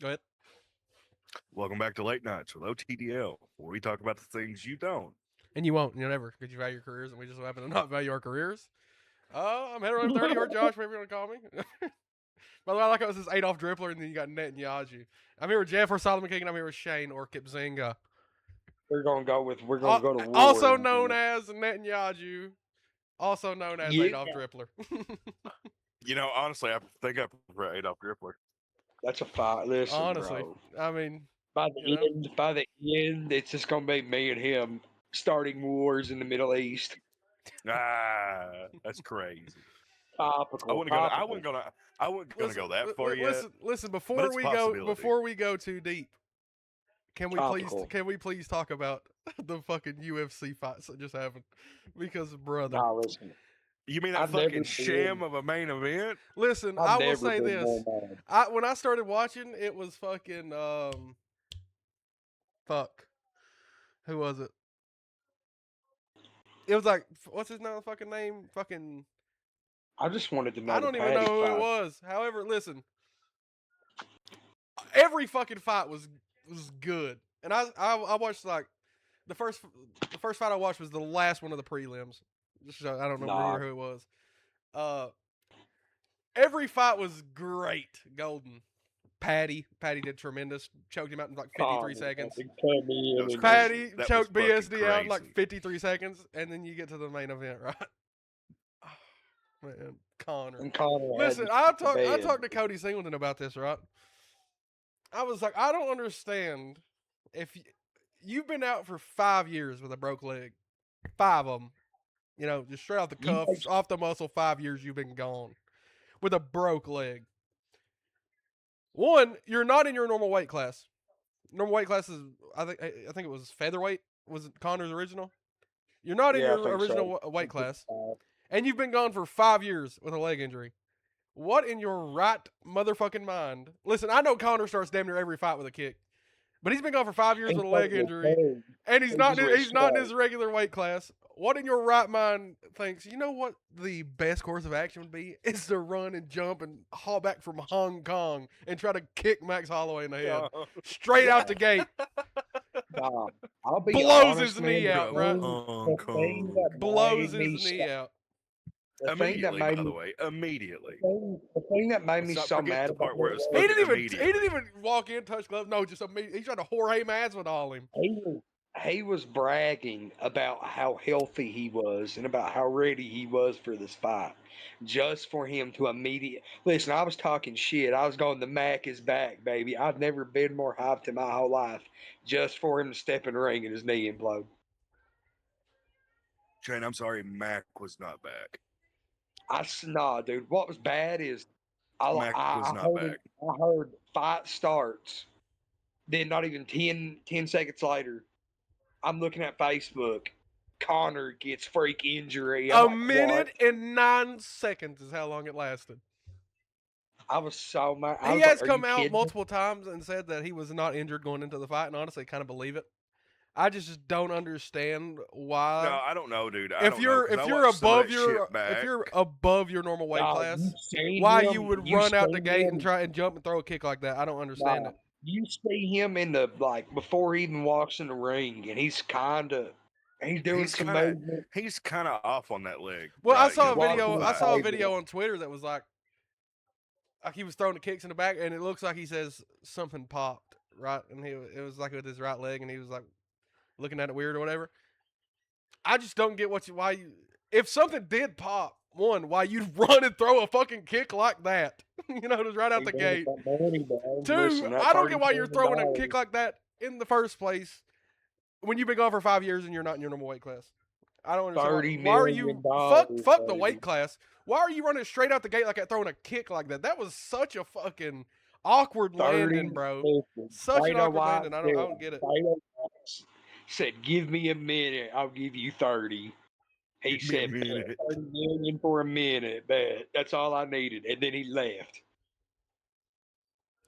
Go ahead. Welcome back to Late Nights with OTDL, where we talk about the things you don't. And you won't. You'll never, because you value your careers, and we just so happen to not value our careers. I'm Henry 30 or Josh, whatever you want to call me. By the way, I like how it says Adolf Drippler, and then you got Netanyahu. I'm here with Jeff or Solomon King, and I'm here with Shane or Kipzinga. We're gonna go to war. Also known as Netanyahu, also known as Adolf Drippler. Honestly, I think I prefer Adolf Drippler. That's a fight. Listen, Honestly, bro. I mean, By the end, it's just gonna be me and him starting wars in the Middle East. That's crazy. Topical. I wasn't gonna go that far yet. Listen. Before we go too deep, can we please talk about the fucking UFC fights that just happened? Because brother, nah, listen. You mean that fucking sham of a main event? Listen, I will say this: when I started watching, it was fucking fuck. Who was it? It was like, what's his fucking name? Fucking. I just wanted to know. I don't even know who it was. However, listen, every fucking fight was good, and I watched like the first fight I watched was the last one of the prelims. I don't remember who it was. Every fight was great. Golden. Patty did tremendous. Choked him out in like 53 seconds. Patty choked BSD out in like 53 seconds, and then you get to the main event, right? Oh, man, Connor. Listen, I talked to Cody Singleton about this, right? I was like, I don't understand if you've been out for 5 years with a broke leg, 5 of them. Just straight off the cuff, off the muscle, 5 years you've been gone with a broke leg. One, you're not in your normal weight class. Normal weight class is, I think it was featherweight. Was it Connor's original? You're not in your original weight class, and you've been gone for 5 years with a leg injury. What in your right motherfucking mind? Listen, I know Connor starts damn near every fight with a kick, but he's been gone for 5 years with a leg injury, and he's not in his regular weight class. What in your right mind thinks, you know what the best course of action would be? Is to run and jump and haul back from Hong Kong and try to kick Max Holloway in the head. Straight out the gate. I'll be blows honest, his knee out, right? Blows his knee out. Immediately, by the way. Immediately. The thing that made me so mad the part where it was he didn't even walk in, touch gloves. No, just immediately. He tried to Jorge Masvidal him. He was bragging about how healthy he was and about how ready he was for this fight. Just for him to listen, I was talking shit. I was going, the Mac is back, baby. I've never been more hyped in my whole life. Just for him to step in the ring and his knee implode. Shane, I'm sorry, Mac was not back. Nah, dude. What was bad is Mac was not back. I heard fight starts. Then not even 10 seconds later, I'm looking at Facebook. Connor gets freak injury. A minute and 9 seconds is how long it lasted. I was so mad. He has come out multiple times and said that he was not injured going into the fight, and honestly, I kind of believe it. I just don't understand why. No, I don't know, dude. If you're above your normal weight class, why you would run out the gate and try and jump and throw a kick like that? I don't understand it. You see him in the before he even walks in the ring, and he's doing some movement. He's kind of off on that leg. Well, right? I saw a video on Twitter that was like he was throwing the kicks in the back, and it looks like he says something popped, right? And it was like with his right leg, and he was like looking at it weird or whatever. I just don't get if something did pop, one, why you'd run and throw a fucking kick like that. Just right out the gate. Two, I don't get why you're throwing a kick like that in the first place when you've been gone for 5 years and you're not in your normal weight class. I don't understand. Why are you fuck the weight class? Why are you running straight out the gate like that, throwing a kick like that? That was such a fucking awkward landing, bro. Such an awkward landing. I don't get it. Said, give me a minute, I'll give you 30. He said, 30 million for a minute, bet. That's all I needed. And then he left.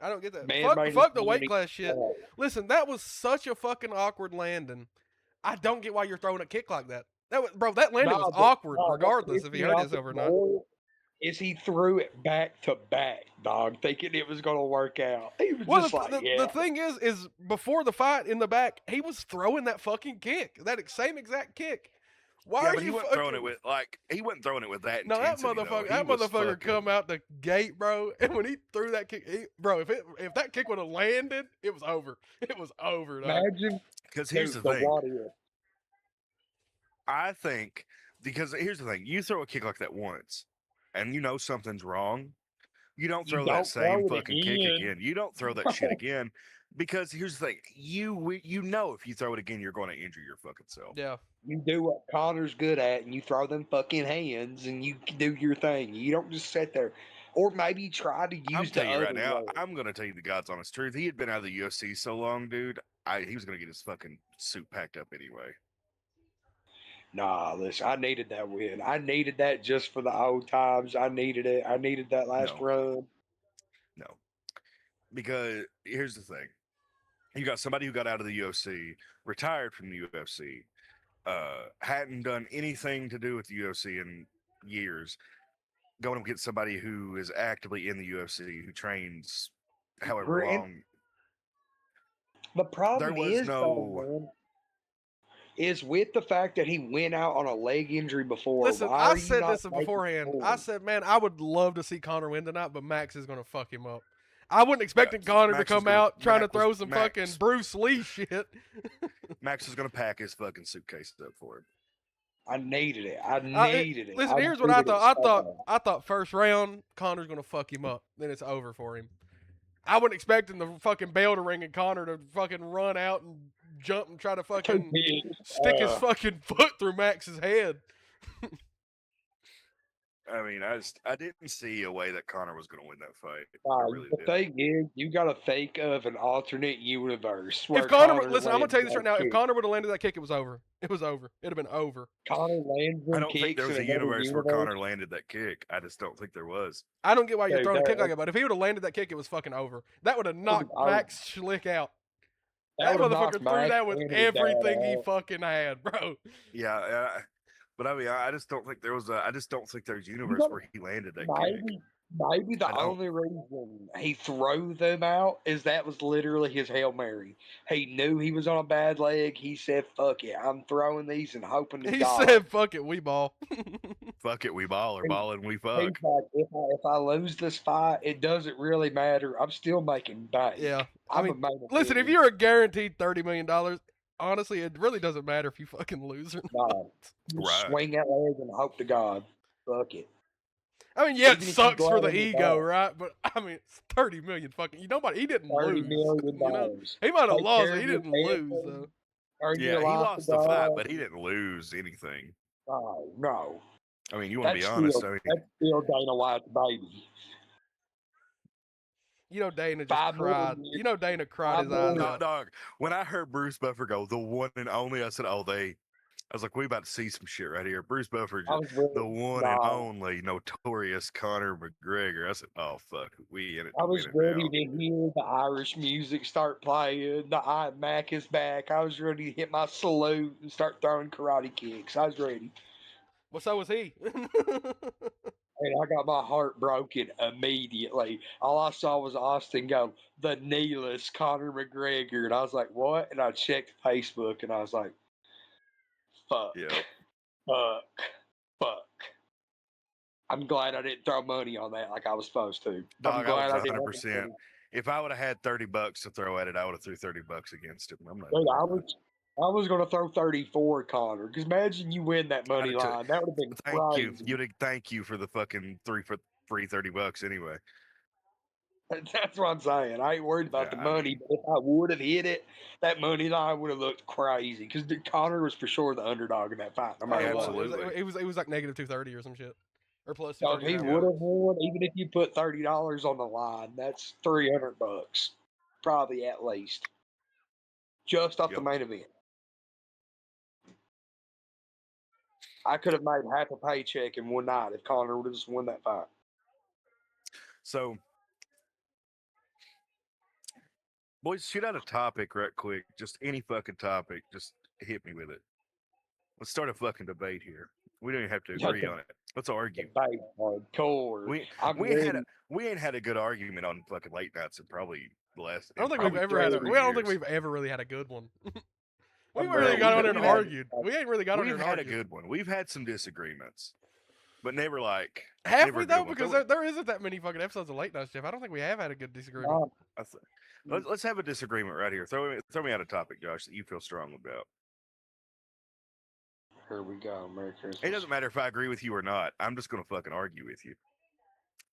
I don't get that. Fuck the weight class shit. Listen, that was such a fucking awkward landing. I don't get why you're throwing a kick like that. That landing was awkward, regardless if he hurt himself or not. Is he threw it back to back, dog, thinking it was going to work out. He was Well, just like, the yeah. thing is before the fight in the back, he was throwing that fucking kick, that same exact kick. Why Yeah, are but he you wasn't fucking? throwing it with he wasn't throwing it with that No, that intensity though. motherfucker, He that was motherfucker fucking. come out the gate, bro, and when he threw that kick, bro, if that kick would have landed, it was over. It was over, dog. Imagine, Because here's dude, the the thing. what if. I think because here's the thing. You throw a kick like that once, and you know something's wrong. You don't You throw that don't same throw it fucking kick again. again. You don't throw that shit again because here's the thing. You know if you throw it again, you're going to injure your fucking self. Yeah. You do what Connor's good at, and you throw them fucking hands, and you do your thing. You don't just sit there, or maybe try to I'm use the telling you other right now. leg. I'm going to tell you the God's honest truth. He had been out of the UFC so long, dude. He was going to get his fucking suit packed up anyway. Nah, listen, I needed that win. I needed that just for the old times. I needed it. I needed that last No, run. no. Because here's the thing. You got somebody who got out of the UFC, retired from the UFC, hadn't done anything to do with the UFC in years, going to get somebody who is actively in the UFC, who trains however And long. the There problem was is, though, no. man, is with the fact that he went out on a leg injury before. Listen, Why I are you said not this making beforehand. it I forward? said, man, I would love to see Connor win tonight, but Max is gonna fuck him up. I wasn't expecting Connor to Max was come gonna. out trying to Max was throw some fucking Max. Bruce Lee shit. Max was gonna pack his fucking suitcase up for him. I needed it. I needed it. Listen, I here's what I needed it thought. so bad. I thought first round Connor's gonna fuck him up. Then it's over for him. I wasn't expecting the fucking bell to ring and Connor to fucking run out and jump and try to Too fucking big. stick his fucking foot through Max's head. I mean, I didn't see a way that Connor was gonna win that fight. I really The did. thing is, you got to think of an alternate universe where If Connor, listen, I'm gonna lands tell you this that right now. If kick. Connor would have landed that kick, it was over. It was over. It'd have been over. Connor lands I them don't think there kicks was in a another universe where universe. Connor landed that kick. I just don't think there was. I don't get why you're Dude, throwing a there- kick like that, but if he would have landed that kick, it was fucking over. That would have knocked over. Max Schlick out. That That would've motherfucker knocked threw Max that with and his dad everything he out. fucking had, bro. Yeah, but I mean, I just don't think there was a. I just don't think there's a universe gotta- where he landed that kick. Maybe the I don't. only reason he threw them out is that was literally his Hail Mary. He knew he was on a bad leg. He said, fuck it, I'm throwing these and hoping to He God. said, "Fuck it, we ball." Fuck it, we ball or He- ball and we He's fuck. like, if I lose this fight, it doesn't really matter. I'm still making bank. Yeah, I I'm mean, a main listen, if event. you're a guaranteed $30 million, honestly, it really doesn't matter if you fucking lose or not. No, you Right. swing that leg and hope to God. Fuck it. I mean, yeah, it Even if you sucks go for out the on your ego, back. right? But I mean, it's 30 million fucking. Nobody, he didn't $30 lose. million. You know, he might have Take lost, care but of he your didn't lose family, though. earn Yeah, your he life lost to the fight, God. but he didn't lose anything. No. I mean, you want to That's be honest. still I mean, that's still Dana White's baby. You know, Dana just 5 cried. million. You know, Dana cried his 5 eyes million. out. dog. When I heard Bruce Buffer go, the one and only, I said, "Oh, they." I was like, "We about to see some shit right here." Bruce Buffer, I was really, the one and only notorious Conor McGregor. I said, "Oh fuck, we in it." I was to win ready it now. to hear the Irish music start playing. The Mac is back. I was ready to hit my salute and start throwing karate kicks. I was ready. Well, so was he. And I got my heart broken immediately. All I saw was Austin go, the kneeless Conor McGregor. And I was like, what? And I checked Facebook and I was like, fuck, Yeah, fuck, fuck. I'm glad I didn't throw money on that like I was supposed to. dog. I'm glad I I was didn't. 100%. If I would have had $30 to throw at it, I would have threw $30 against him. I'm not. Dude, I was going to throw 34 Connor. Because imagine you win that money line. That would have been Thank you. crazy. Thank you for the fucking free $30 anyway. That's what I'm saying. I ain't worried about Yeah, the money, but if I would have hit it, that money line would have looked crazy. Because Connor was for sure the underdog in that fight, no Oh, matter it was. what. Absolutely. It was like negative 230 or some shit, or plus So if 230. he that would way. have won, even if you put $30 on the line, that's $300, probably at least, just off the Yep. main event. I could have made half a paycheck in one night if Connor would have just won that fight. So, boys, shoot out a topic right quick. Just any fucking topic. Just hit me with it. Let's start a fucking debate here. We don't even have to agree on it. Let's argue. Debate hardcore. We I'm we ain't ready. had a good argument on fucking late nights in probably the last. I don't think probably we've ever had a. 3 I don't think years. we've ever really had a good one. We I'm ain't really ready. got on there We've and had- argued. We ain't really got on there We've and had a argued. good one. We've had some disagreements, but never like Have never we a good though? one. Because there isn't that many fucking episodes of Late Night, Jeff. I don't think we have had a good disagreement. Nah, I th- let's have a disagreement right here. Throw me out a topic, Josh, that you feel strong about. here we go. Merry Christmas. It doesn't matter if I agree with you or not. I'm just gonna fucking argue with you.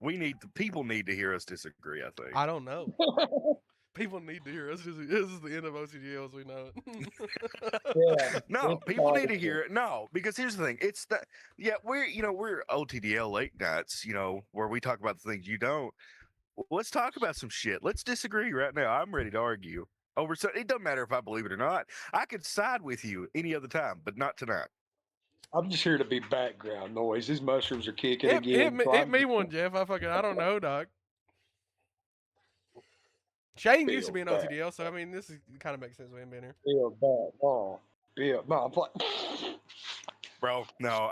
The people need to hear us disagree. I think. I don't know. People need to hear us. This is the end of OCGL as we know it. Yeah. No, it's people need to awesome. hear it. No, because here's the thing. It's that we're OTDL late nights, where we talk about the things you don't. Let's talk about some shit. Let's disagree right now. I'm ready to argue over so it doesn't matter if I believe it or not. I could side with you any other time, but not tonight. I'm just here to be background noise. These mushrooms are kicking hit, again. hit, so hit I'm me one, Jeff. I don't know, dog. Shane used to be an Feel bad. OTDL, so I mean, this kind of makes sense with him being here. Feel bad. Oh, feel no. I'm like, Bro, no,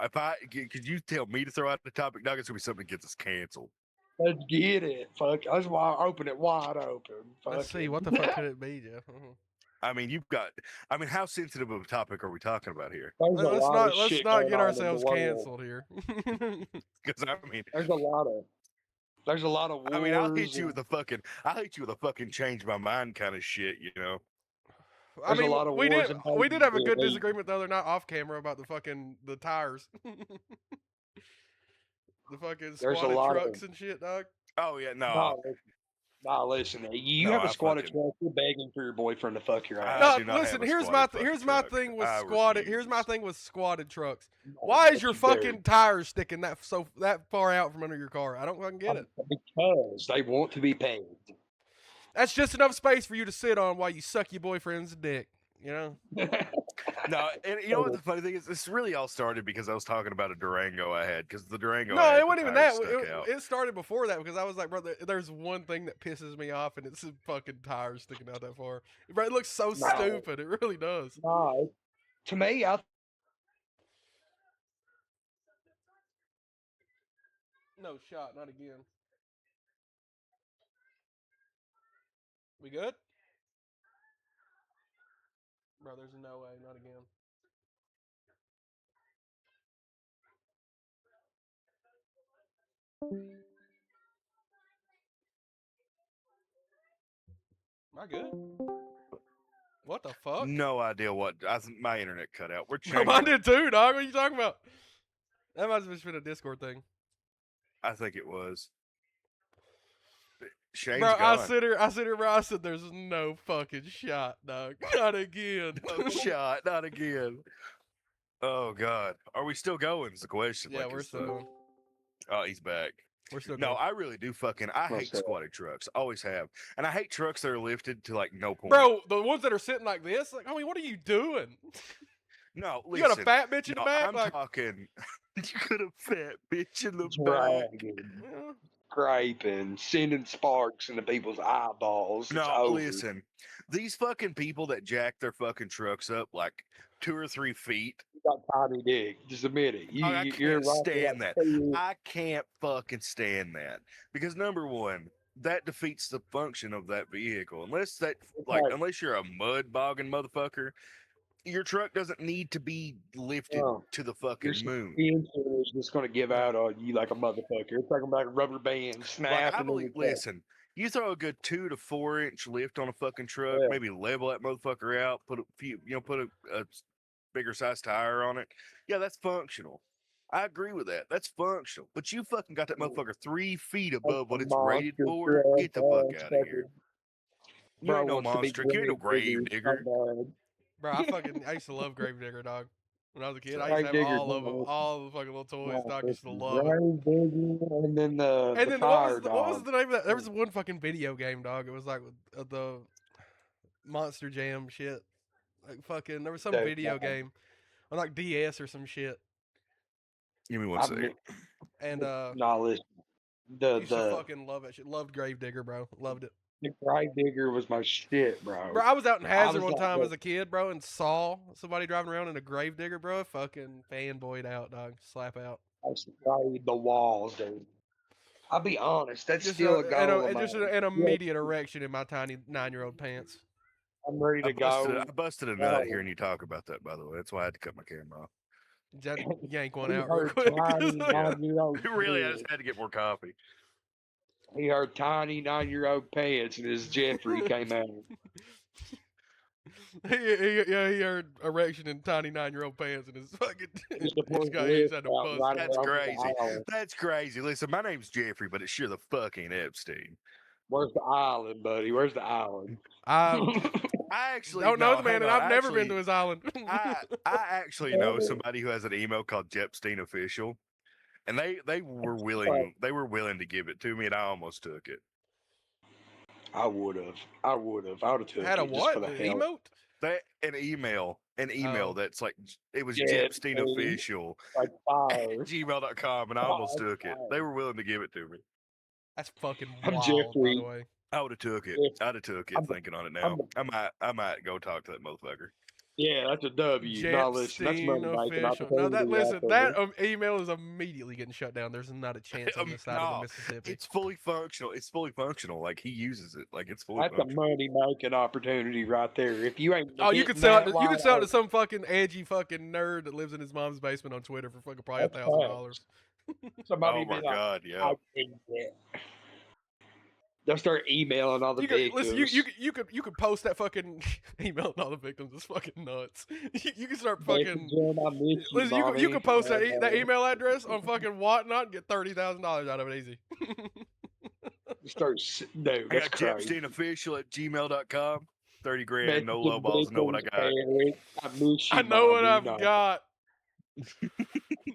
could you tell me to throw out the topic, dog, it's gonna be something that gets us canceled. let's get it. Fuck. That's why I open it wide open. Let's Fuck see, it. what the fuck could it be, Jeff? I mean, how sensitive of a topic are we talking about here? There's a lot of Let's shit not going get on in the ourselves world. canceled here. Because I mean, There's a lot of wars. I mean, I'll hit you with a fucking change my mind kind of shit, I There's a mean, lot of we wars did and we did have a babies good being disagreement the other night off camera about the tires, the fucking There's a squatted lot of- trucks and shit, dog. Oh yeah, no. Nah, listen. You No, have I a squatted fucking- truck. You're begging for your boyfriend to fuck your I ass. No, do not listen. have a Here's squatted my fucking my truck. thing with I squatted. Here's my refuse. thing with squatted trucks. No, Why is fuck your you, Barry. fucking tires sticking that far out from under your car? I don't fucking get it. Because they want to be paid. That's just enough space for you to sit on while you suck your boyfriend's dick. You know. No, and you know what the funny thing is? This really all started because I was talking about a Durango I had, because the Durango. No, I had, it the wasn't even tires that. stuck out. It started before that because I was like, brother, there's one thing that pisses me off, and it's the fucking tires sticking out that far. Bro, it looks so No. stupid. It really does. Nah, to me, I No shot, not again. We good? Bro, there's no way, not again. Am I good? What the fuck? No idea what. My internet cut out. We're Bro, changing. mine did too, dog. What are you talking about? That must have just been a Discord thing. I think it was. Shane's Bro, gone. I sit here, bro. I said, there's no fucking shot, dog. Not again. No shot, not again. Oh God, are we still going? Is the question. Yeah, Like, we're it's still the- going. Oh, he's back. We're still No, going. I really do I hate What's that? squatted trucks. Always have, and I hate trucks that are lifted to like no point. Bro, the ones that are sitting like this, like, I mean, what are you doing? no, You listen. got a fat bitch in no, the back? I'm Like, talking. You got a fat bitch in the back. dragging, yeah. scraping, sending sparks into people's eyeballs. It's No, over. listen. These fucking people that jack their fucking trucks up like 2 or 3 feet. You got tiny dick. Just admit it. I You're can't right stand there. that. I can't fucking stand that because number one, that defeats the function of that vehicle. Unless unless you're a mud bogging motherfucker, your truck doesn't need to be lifted No. to the Your fucking moon. suspension is just going to give out on you like a motherfucker. It's like a rubber band Like snapping. I believe, listen, you throw a good 2 to 4 inch lift on a fucking truck, Yeah. maybe level that motherfucker out, put a bigger size tire on it. Yeah, that's functional. I agree with that. That's functional. But you fucking got that motherfucker 3 feet above what it's rated for. Get the fuck out of here. You ain't no monster. You ain't no grave digger. Bro, I used to love Gravedigger, dog. When I was a kid, I Grave used to have Digger's all of them, awesome. all the fucking little toys, dog. I used to love it. Grave digger, and then the And then fire what was dog. the name of that? There was one fucking video game, dog. It was like the Monster Jam shit. Like fucking, there was some Dude, video man. game on like DS or some shit. Give me one I've second. And Nah, listen. used to The fucking love it. Shit. Loved Gravedigger, bro. Loved it. grave digger was my shit, bro. Bro, I was out in I Hazard was one like, time look. as a kid, bro, and saw somebody driving around in a Gravedigger, bro. Fucking fanboyed out, dog. Slap out. I sprayed the walls, dude. I'll be honest, that's Just still a goal of just mine. an immediate erection in my tiny 9-year-old pants. I'm ready to go. I busted a nut hearing you talk about that. By the way, that's why I had to cut my camera off. Just yank one He out real heard quick. tiny Yeah. 9-year-old Really, I pants. just had to get more coffee. He heard tiny 9-year-old pants, and his Jeffrey came out. he heard erection in tiny 9-year-old pants and his fucking. Just to pull His his guy he just lip had to out bust. right it. That's around the crazy. island. That's crazy. Listen, my name's Jeffrey, but it's sure the fuck ain't Epstein. Where's the island, buddy? Where's the island? I I actually don't know no, the man, hang and on. I've never been to his island. I actually know somebody who has an email called Jepstein Official, and they were willing to give it to me, and I almost took it. I would have. I would have took Had a it just for what? the An hell. emote? An email Oh. that's like it was Yeah, Jepstein Official like fire. gmail.com, and I almost took it. They were willing to give it to me. That's fucking I'm wild, Jeffrey. by the way. I would have took it. Jeff- I'd have took it. I'm- Thinking on it now, I might go talk to that motherfucker. Yeah, that's a W. No, listen, that's Jepstein money making official. No, that opportunity listen, right that email is immediately getting shut down. There's not a chance on this side of the No, Mississippi. it's fully functional. It's fully functional. Like he uses it. Like it's fully That's a functional. money making opportunity right there. If you ain't Oh, you hitting could sell it. that You could wide sell it to open, some fucking edgy fucking nerd that lives in his mom's basement on Twitter for fucking probably $1,000. somebody Oh be my like, god, yeah. I think that. They'll start emailing all the You could victims. listen. You could post that fucking email to all the victims. It's fucking nuts. You can start fucking. Jim, I miss you, Listen, you mommy. could post that email address on fucking whatnot and get $30,000 out of it easy. Start, no, I that's got crazy. Jepsteinofficial at gmail.com. 30 grand, Message no the low balls, know what I victims' got. parents. I miss you, I know what mommy, I've no. got.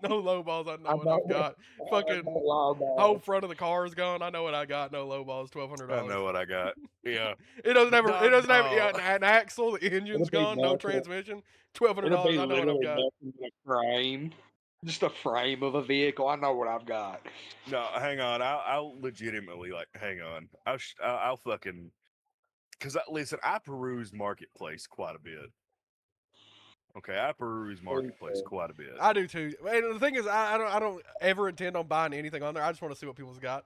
No low balls. I know what I've got. Fucking whole whole front of the car is gone. I know what I got. No low balls. $1,200. I know what I got. Yeah. It doesn't have. It doesn't have. No. Yeah, an axle. The engine's It'll be gone. No nothing. transmission. It'll $1,200. be I know what I've literally got. nothing but a frame. Just a frame of a vehicle. I know what I've got. No, hang on. I'll legitimately hang on. I'll fucking because listen, I peruse Marketplace quite a bit. Okay, I peruse Marketplace quite a bit. I do too. And the thing is, I don't ever intend on buying anything on there. I just want to see what people's got.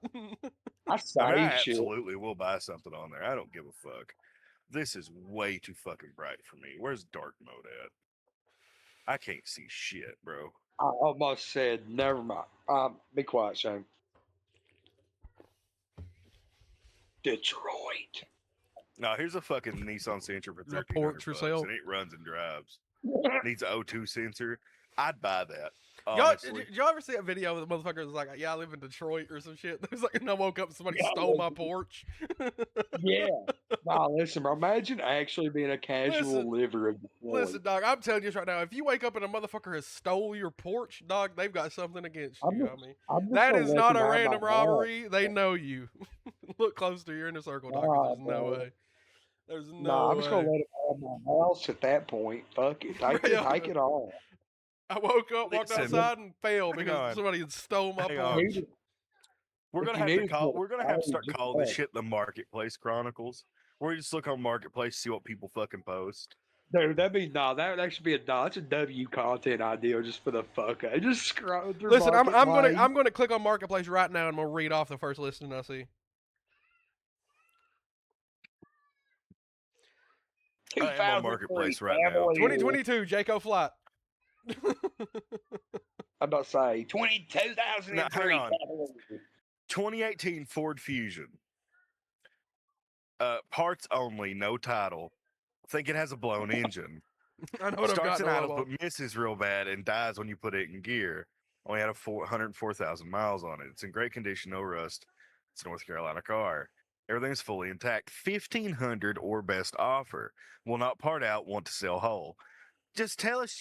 I save I shit. absolutely will buy something on there. I don't give a fuck. This is way too fucking bright for me. Where's dark mode at? I can't see shit, bro. I almost said, never mind. Be quiet, Shane. Detroit. No, here's a fucking Nissan Sentra for The 1300 porch for bucks, sale. and it runs and drives. Needs an O2 sensor. I'd buy that. Y'all, Honestly. did y'all ever see a video where the motherfucker was like, "Yeah, I live in Detroit" or some shit? It was like, and I woke up and somebody stole my porch. Yeah. Nah, listen, bro. Imagine actually being a casual Listen, liver of Detroit. Listen, dog, I'm telling you this right now. If you wake up and a motherfucker has stole your porch, dog, they've got something against you. I mean, that is not a random robbery. They know you. Look close to your inner circle, dog. 'Cause there's no way. There's no way. I'm just gonna let it out of my house at that point. Fuck it. Take it all. I woke up, walked Listen, outside, and fell hang because on. somebody had stole my Hang on. porch. We're If gonna you have to need call. to- We're gonna have to start just calling this fuck. shit the Marketplace Chronicles. Where you just look on Marketplace, see what people fucking post. Dude, that should be that's a W content idea just for the fuck. I just scroll through. Listen, I'm Marketplace. gonna click on Marketplace right now, and I'm gonna read off the first listing I see. I am on Marketplace right now. 2022 Jayco Flight. I'm about to say Now, 2003. hang on. 2018 Ford Fusion. Parts only, no title. Think it has a blown engine. I know what I've Starts got. in No idle, lobo. but misses real bad and dies when you put it in gear. Only had 104,000 miles on it. It's in great condition, no rust. It's a North Carolina car. Everything is fully intact. 1,500 or best offer. Will not part out. Want to sell whole. Just tell us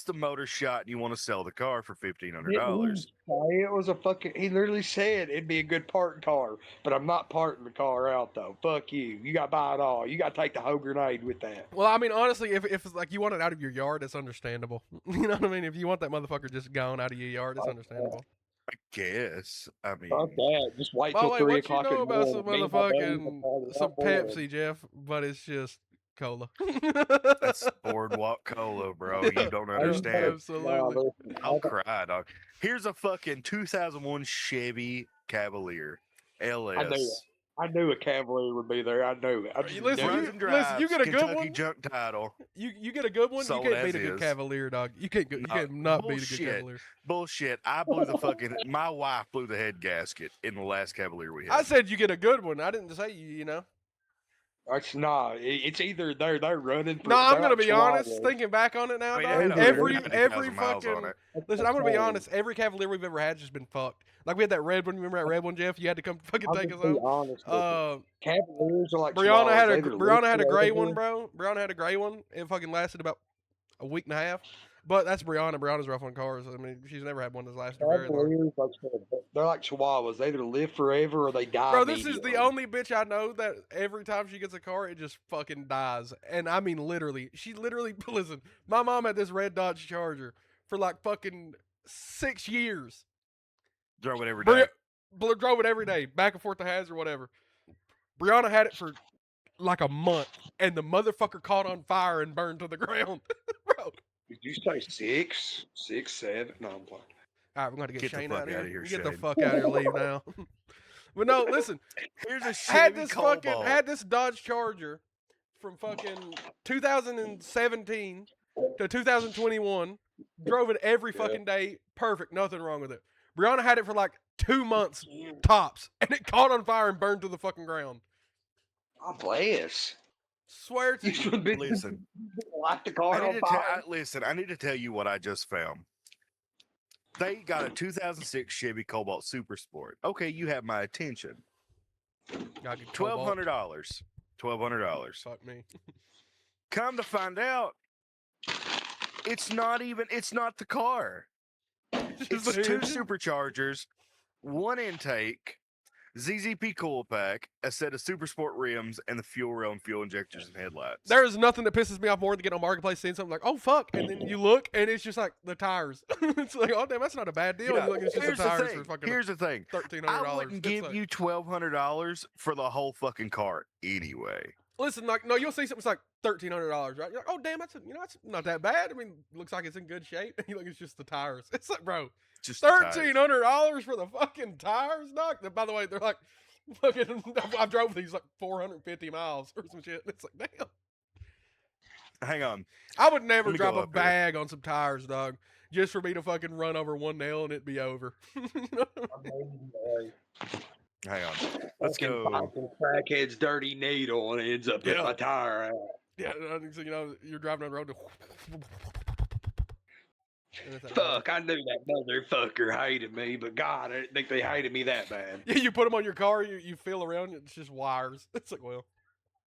the motor shot and you want to sell the car for $1,500. It was a fucking. He literally said it'd be a good parting car, but I'm not parting the car out though. Fuck you. You got to buy it all. You got to take the whole grenade with that. Well, I mean, honestly, if it's like you want it out of your yard, it's understandable. You know what I mean? If you want that motherfucker just gone out of your yard, it's understandable. I guess. I mean, Fuck that. Just wait By the till way, 3 what you o'clock know in the about morning. some Me and my buddies will motherfucking party some right there. Pepsi, Jeff? But it's just Cola. That's Boardwalk Cola, bro. You don't understand. Absolutely. I'll cry, dog. Here's a fucking 2001 Chevy Cavalier LS. I knew a Cavalier would be there. I knew it. I just Listen, knew Runs it. and drives. you get a good Kentucky one. junk title. You get a good one. Sold You can't as beat a good is. Cavalier, dog. You can't not beat a good Cavalier. Bullshit. I blew the fucking. My wife blew the head gasket in the last Cavalier we had. I said you get a good one. I didn't say you know. It's not. It's either they're running. No, I'm gonna like be honest. Chihuahuas. Thinking back on it now, I mean, dog, it had every 190,000 miles on fucking. it. Listen, I'm gonna be honest. Every Cavalier we've ever had has just been fucked. Like we had that red one. Remember that red one, Jeff? You had to come fucking I'll take just us be home. honest with you. Cavaliers are like Brianna Chihuahuas. had They a either Brianna live had a gray forever- one, bro. Brianna had a gray one. It fucking lasted about a week and a half. But that's Brianna. Brianna's rough on cars. I mean, she's never had one that's lasted very long. Cavaliers, they're like Chihuahuas. They either live forever or they die. Bro, this is the immediately. only bitch I know that every time she gets a car, it just fucking dies. And I mean, literally. She literally, listen, my mom had this red Dodge Charger for like fucking 6 years. Drove it every day. Drove it every day, back and forth to Haz or whatever. Brianna had it for like a month, and the motherfucker caught on fire and burned to the ground. Bro. Did you say 6, 7? No, I'm playing. All right, we're going to get Shane the out fuck of outta here. here, Get the Shane. fuck out of here. Leave now. But no, listen. Here's a had Chevy this Cobalt. had this Dodge Charger from fucking 2017 to 2021. Drove it every fucking day. Perfect. Nothing wrong with it. Brianna had it for like 2 months tops, and it caught on fire and burned to the fucking ground. Oh, bless. Swear to you. Listen. Light the car on fire. Listen, I need to tell you what I just found. They got a 2006 Chevy Cobalt Super Sport. Okay, you have my attention. $1,200. $1,200. Fuck me. Come to find out, it's not the car. It's two superchargers, one intake, ZZP coil pack, a set of Super Sport rims, and the fuel rail and fuel injectors and headlights. There is nothing that pisses me off more than getting on Marketplace seeing something like, oh fuck, and then you look and it's just like the tires. It's like, oh damn, that's not a bad deal. Yeah, You look, it's just the tires for fucking here's the thing. $1,300. I wouldn't give you $1,200 for the whole fucking car anyway. Listen, like, no, you'll see something that's like $1,300, right? You're like, oh damn, that's that's not that bad. I mean, looks like it's in good shape. And you look, it's just the tires. It's like, bro, Just $1,300 for the fucking tires, doc. By the way, they're like, fucking. I drove these like 450 miles or some shit. It's like, damn. Hang on. I would never Let me drop go a up here. bag on some tires, dog, just for me to fucking run over one nail and it'd be over. Hang on. Let's Fucking go. Crackhead's dirty needle and it ends up hitting my tire out. Yeah, so, you're driving on the road. Fuck, I knew that motherfucker hated me, but God, I didn't think they hated me that bad. Yeah, you put them on your car, you feel around, it's just wires. It's like, well,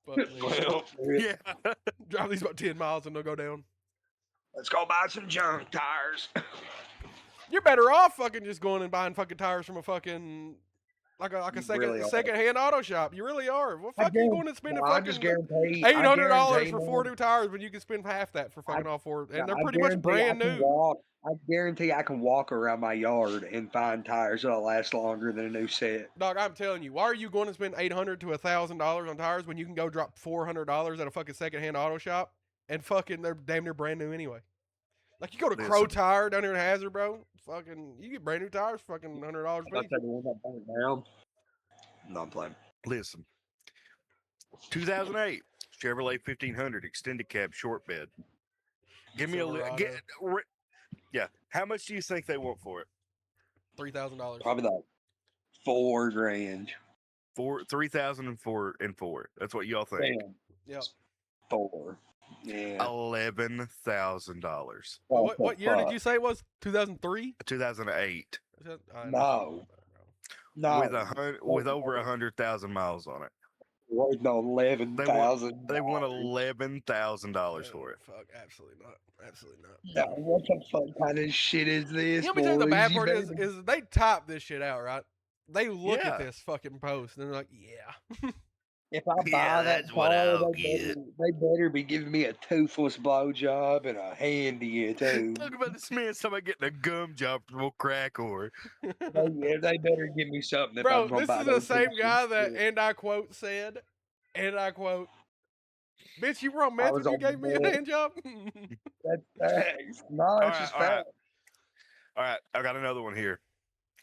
fuck me. Well, Yeah. Drive these about 10 miles and they'll go down. let's go buy some junk tires. You're better off fucking just going and buying fucking tires from a fucking like a second-hand auto shop. You really are. Well, fuck you going and spending fucking $800 for 4 new tires when you can spend half that for fucking all 4, and they're pretty much brand new. I guarantee I can walk around my yard and find tires that'll last longer than a new set. Dog, I'm telling you, why are you going to spend $800 to $1,000 on tires when you can go drop $400 at a fucking second-hand auto shop and fucking they're damn near brand new anyway? Like you go to Crow Tire down here in Hazard, bro. Fucking, you get brand new tires, for fucking $100 a piece. No, I'm playing. Listen. 2008 Chevrolet 1500 extended cab short bed. Give me yeah. How much do you think they want for it? $3,000. Probably like $4,000. 3,004 and 4. That's what y'all think. Damn. Yep. 4. Yeah. $11,000. What year did you say it was? 2003? 2008. No. With over 100,000 miles on it. Worth no $11,000. They want $11,000 for it. Fuck, absolutely not. Absolutely not. Yeah, what the fuck kind of shit is this? You know what the bad part is they type this shit out, right? They look Yeah. at this fucking post and they're like, yeah. If I buy that car, they better be giving me a toothless blowjob and a handy too. Talk about this man, somebody getting a gum job from a crack whore. They better give me something. If Bro, I'm gonna this buy is the those same pieces guy of that, shit. and I quote, said, and I quote, Bitch, you were on I meth was when you on gave me a meth. hand job? That's facts. No, All that's right, just all right, facts. all right. I got another one here.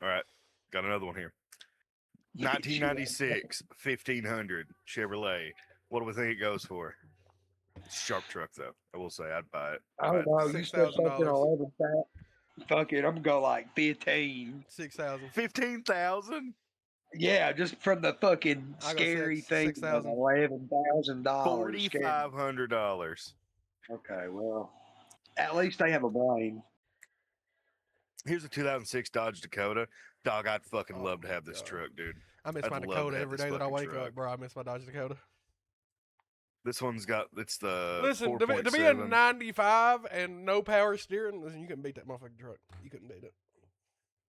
All right, got another one here. 1996 1500 Chevrolet. What do we think it goes for? It's a sharp truck though. I will say I'd buy it. I don't know. You said something $6,000. 11,000. Fuck it. I'm gonna go like 15. 6,000. 15,000. Yeah, just from the fucking I got scary thing of 6,000. $11,000. $4,500. Okay, well, at least they have a brain. Here's a 2006 Dodge Dakota. Dog, I'd fucking Oh love to my have this God. truck, dude. I miss I'd my love to Dakota have every this day that I fucking wake truck. up, bro. I miss my Dodge Dakota. This one's got it's the Listen, to be a 4.7. 95 and no power steering, listen, you couldn't beat that motherfucking truck. You couldn't beat it.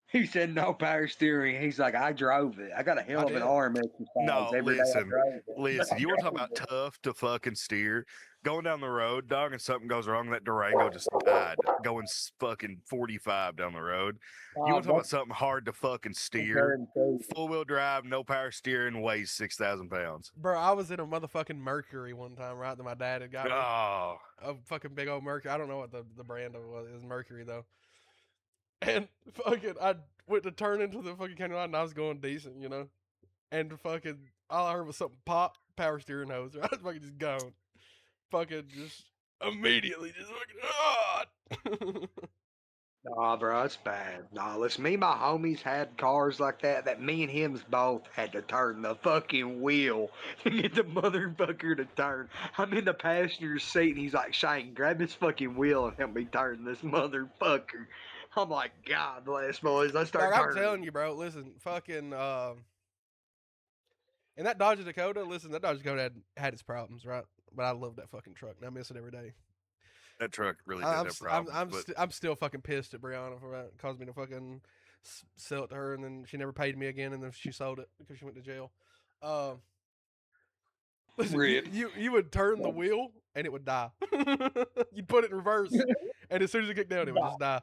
He said no power steering. He's like, I drove it. I got a hell of an did. arm exercise No, every day I listen, drove it. listen. You want to talk about tough to fucking steer? Going down the road, dog, and something goes wrong, that Durango just died. Going fucking 45 down the road. You want to talk about something hard to fucking steer? Full wheel drive, no power steering, weighs 6,000 pounds. Bro, I was in a motherfucking Mercury one time, right? That my dad had got me. Oh, A fucking big old Mercury. I don't know what the brand of it was. It was Mercury, though. And fucking, I went to turn into the fucking county line and I was going decent, you know? And fucking, all I heard was something pop, power steering hose. I was fucking just gone. Fucking just immediately just fucking, Nah, bro, it's bad. Nah, listen, me and my homies had cars like that me and him both had to turn the fucking wheel to get the motherfucker to turn. I'm in the passenger seat and he's like, Shane, grab this fucking wheel and help me turn this motherfucker. I'm like, God bless, boys. Let's start Dog, I'm turning. telling you, bro. Listen, fucking, and that Dodge Dakota, listen, that Dodge Dakota had its problems, right? But I love that fucking truck, and I miss it every day. that truck really did have problems. I'm still fucking pissed at Brianna for that. It caused me to fucking sell it to her, and then she never paid me again, and then she sold it because she went to jail. Listen, you would turn the wheel and it would die. You'd put it in reverse, and as soon as it kicked down, it would just die.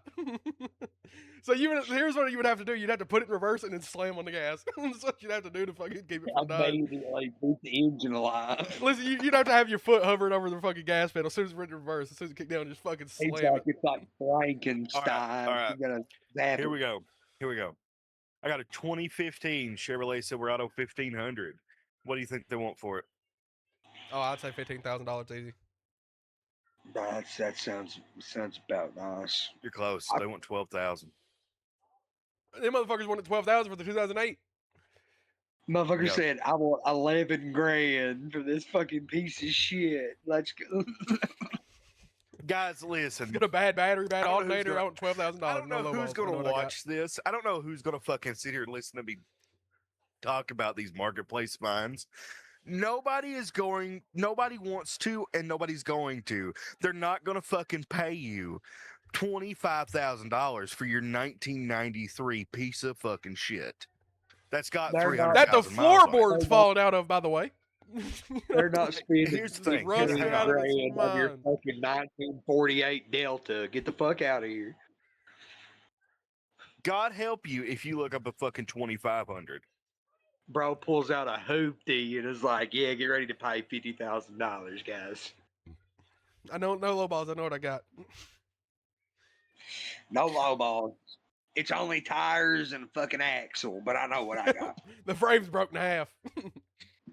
So here's what you would have to do: you'd have to put it in reverse and then slam on the gas. That's what you'd have to do to fucking keep it from dying. Immediately keep the engine alive. Listen, you'd have to have your foot hovering over the fucking gas pedal as soon as it went in reverse. As soon as it kicked down, just fucking slam it. It's like Frankenstein. All right. You're gonna zap Here it. we go. Here we go. I got a 2015 Chevrolet Silverado 1500. What do you think they want for it? Oh, I'd say $15,000 easy. That sounds about nice. You're close. They want 12,000. Them motherfuckers wanted 12,000 for the 2008. Motherfucker Yeah. said, I want 11 grand for this fucking piece of shit. Let's go. Guys, listen. It's got a bad battery, bad I don't know who's alternator. gonna- I want $12,000. I don't know no who's lowballs. going I know to what I got. watch this. I don't know who's going to fucking sit here and listen to me talk about these marketplace finds. Nobody wants to, and nobody's going to. They're not going to fucking pay you $25,000 for your 1993 piece of fucking shit. That's got They're 300,000 That the miles on it. floorboard's falling out of, by the way. They're not spending Here's the thing. Rusty Hang out on. of its grand on your mind. fucking 1948 Delta. Get the fuck out of here. God help you if you look up a fucking 2,500. Bro pulls out a hoopty and is like, yeah, get ready to pay $50,000, guys. I know no lowballs. I know what I got. No low balls. It's only tires and a fucking axle, but I know what I got. The frame's broken in half.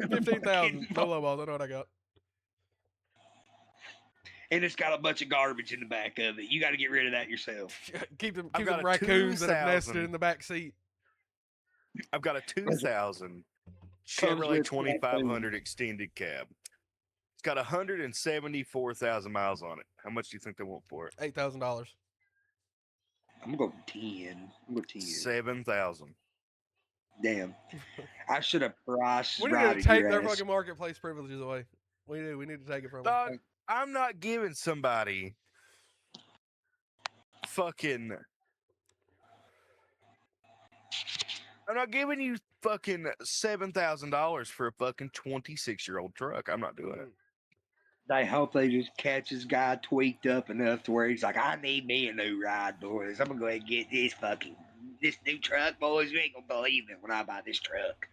15,000. No lowballs. I know what I got. And it's got a bunch of garbage in the back of it. You got to get rid of that yourself. Keep them I've got a raccoons that have nested 2,000. in the back seat. I've got a 2000 Comes Chevrolet with 2500 extended cab. It's got 174,000 miles on it. How much do you think they want for it? $8,000. I'm going to go 10. I'm going to 10. 7,000. Damn. I should have priced We need right to at take your their ass. fucking marketplace privileges away. We do. We need to take it from them. Dog, I'm not giving somebody fucking. I'm not giving you fucking $7,000 for a fucking 26-year-old truck. I'm not doing it. They hope they just catch this guy tweaked up enough to where he's like, I need me a new ride, boys. I'm going to go ahead and get this new truck, boys. You ain't going to believe it when I buy this truck.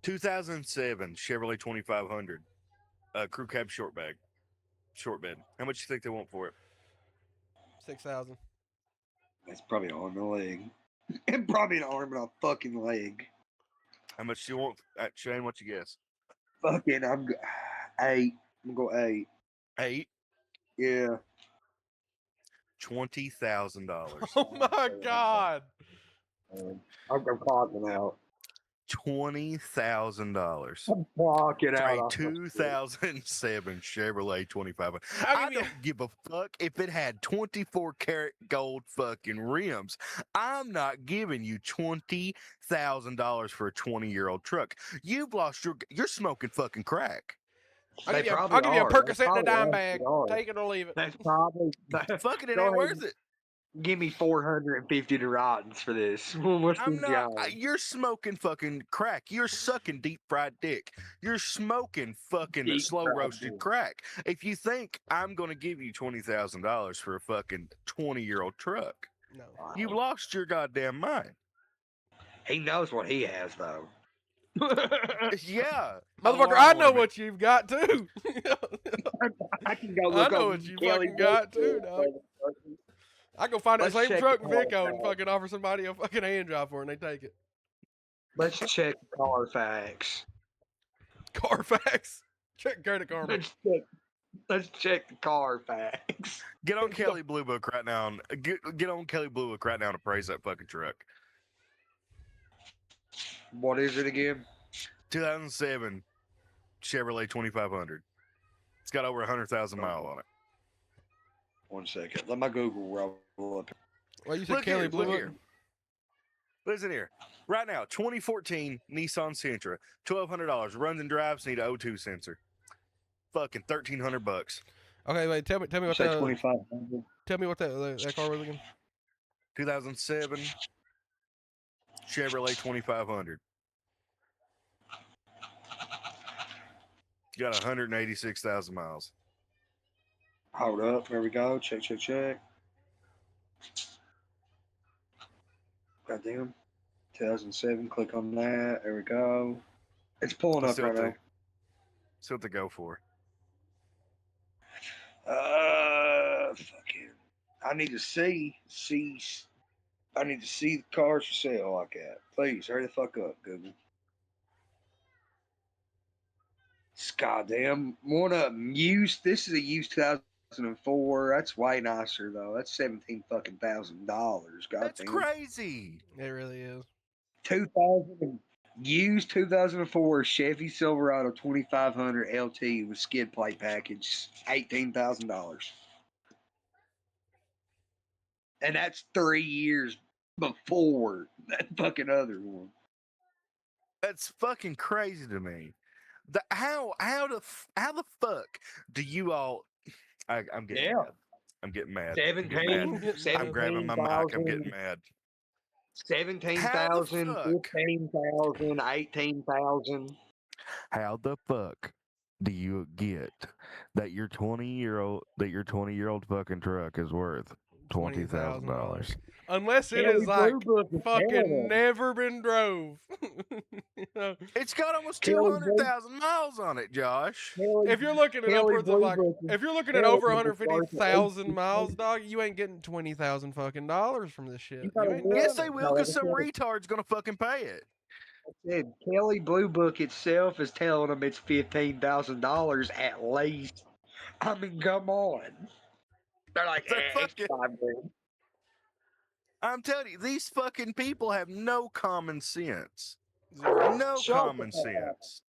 2007 Chevrolet 2500. Crew cab short bed. How much you think they want for it? 6,000. That's probably an arm and a leg. And probably an arm and a fucking leg. How much do you want? Shane, what you guess? Fucking, 8. I'm going to go 8. 8. Yeah. $20,000. Oh my god. I'm clocking out. $20,000 I'm clocking for out. a 2007 Chevrolet 2500. I'll I give you- don't give a fuck if it had 24 karat gold fucking rims. I'm not giving you $20,000 for a 20-year-old truck. You've lost you're smoking fucking crack. I'll They give you a probably are. Percocet and a They dime probably bag. are. Take it or leave it. That's probably. Fucking it Go ain't ahead. worth it. Give me 450 to Rottens for this. What's I'm the not. job? You're smoking fucking crack. You're sucking deep fried dick. You're smoking fucking Deep slow fried roasted dick. crack. If you think I'm gonna give you $20,000 for a fucking 20-year-old truck, No. you lost your goddamn mind. He knows what he has, though. Yeah, Motherfucker, I know what you've got too. I can go I look know on what you Kelly fucking got too, Blue dog. Book. I go find that Let's same check truck the in Vico car and facts. fucking offer somebody a fucking hand job for it and they take it. Let's check the car facts. Carfax. Check Credit Karma. Let's check the car facts. Get on Kelly Blue Book right now. Get on Kelly Blue Book right now and appraise that fucking truck. What is it again? 2007 Chevrolet 2500. It's got over 100,000 miles on it. 1 second. Let my Google roll up. Well, you said Kelly Blue look Book? here. Listen here. Right now, 2014 Nissan Sentra, $1,200. Runs and drives, need an O2 sensor. Fucking $1,300. Okay, wait. Tell me what Say that. 2,500. Tell me what that car was again. 2007 Chevrolet 2500. It's got 186,000 miles. Hold up. There we go. Check. Goddamn. 2007. Click on that. There we go. It's pulling Let's up see right now. what they go for. Fucking. I need to see. I need to see the cars for sale like that. Please hurry the fuck up, Google. It's goddamn one of them used. This is a used 2004. That's way nicer though. That's $17,000. That's Goddamn. crazy. It really is. 2000 used 2004 Chevy Silverado 2500 LT with skid plate package, $18,000. And that's 3 years before that fucking other one. That's fucking crazy to me. How the fuck do you all? I'm getting Yeah. mad. I'm getting mad. 17, I'm grabbing my mic. I'm getting mad. 17,000, 15,000, 18,000. How the fuck do you get that your 20-year-old fucking truck is worth $20,000? Unless it Kelly is like Blue Book is fucking terrible. never been drove. You know? It's got almost Kelly 200,000 miles on it, Josh. If you're looking at Kelly upwards of Blue like, Book is if you're looking at terrible. over It's worth 150,000 miles, 18,000. dog, you ain't getting $20,000 fucking dollars from this shit. You You gotta ain't look. doing Yes, it. they will, No, because some it's- retard's gonna fucking pay it. I said Kelly Blue Book itself is telling them it's $15,000 at least. I mean, come on. They're like, They're it's fucking- $5,000. I'm telling you, these fucking people have no common sense. Zero. No Shut common the fuck up. sense.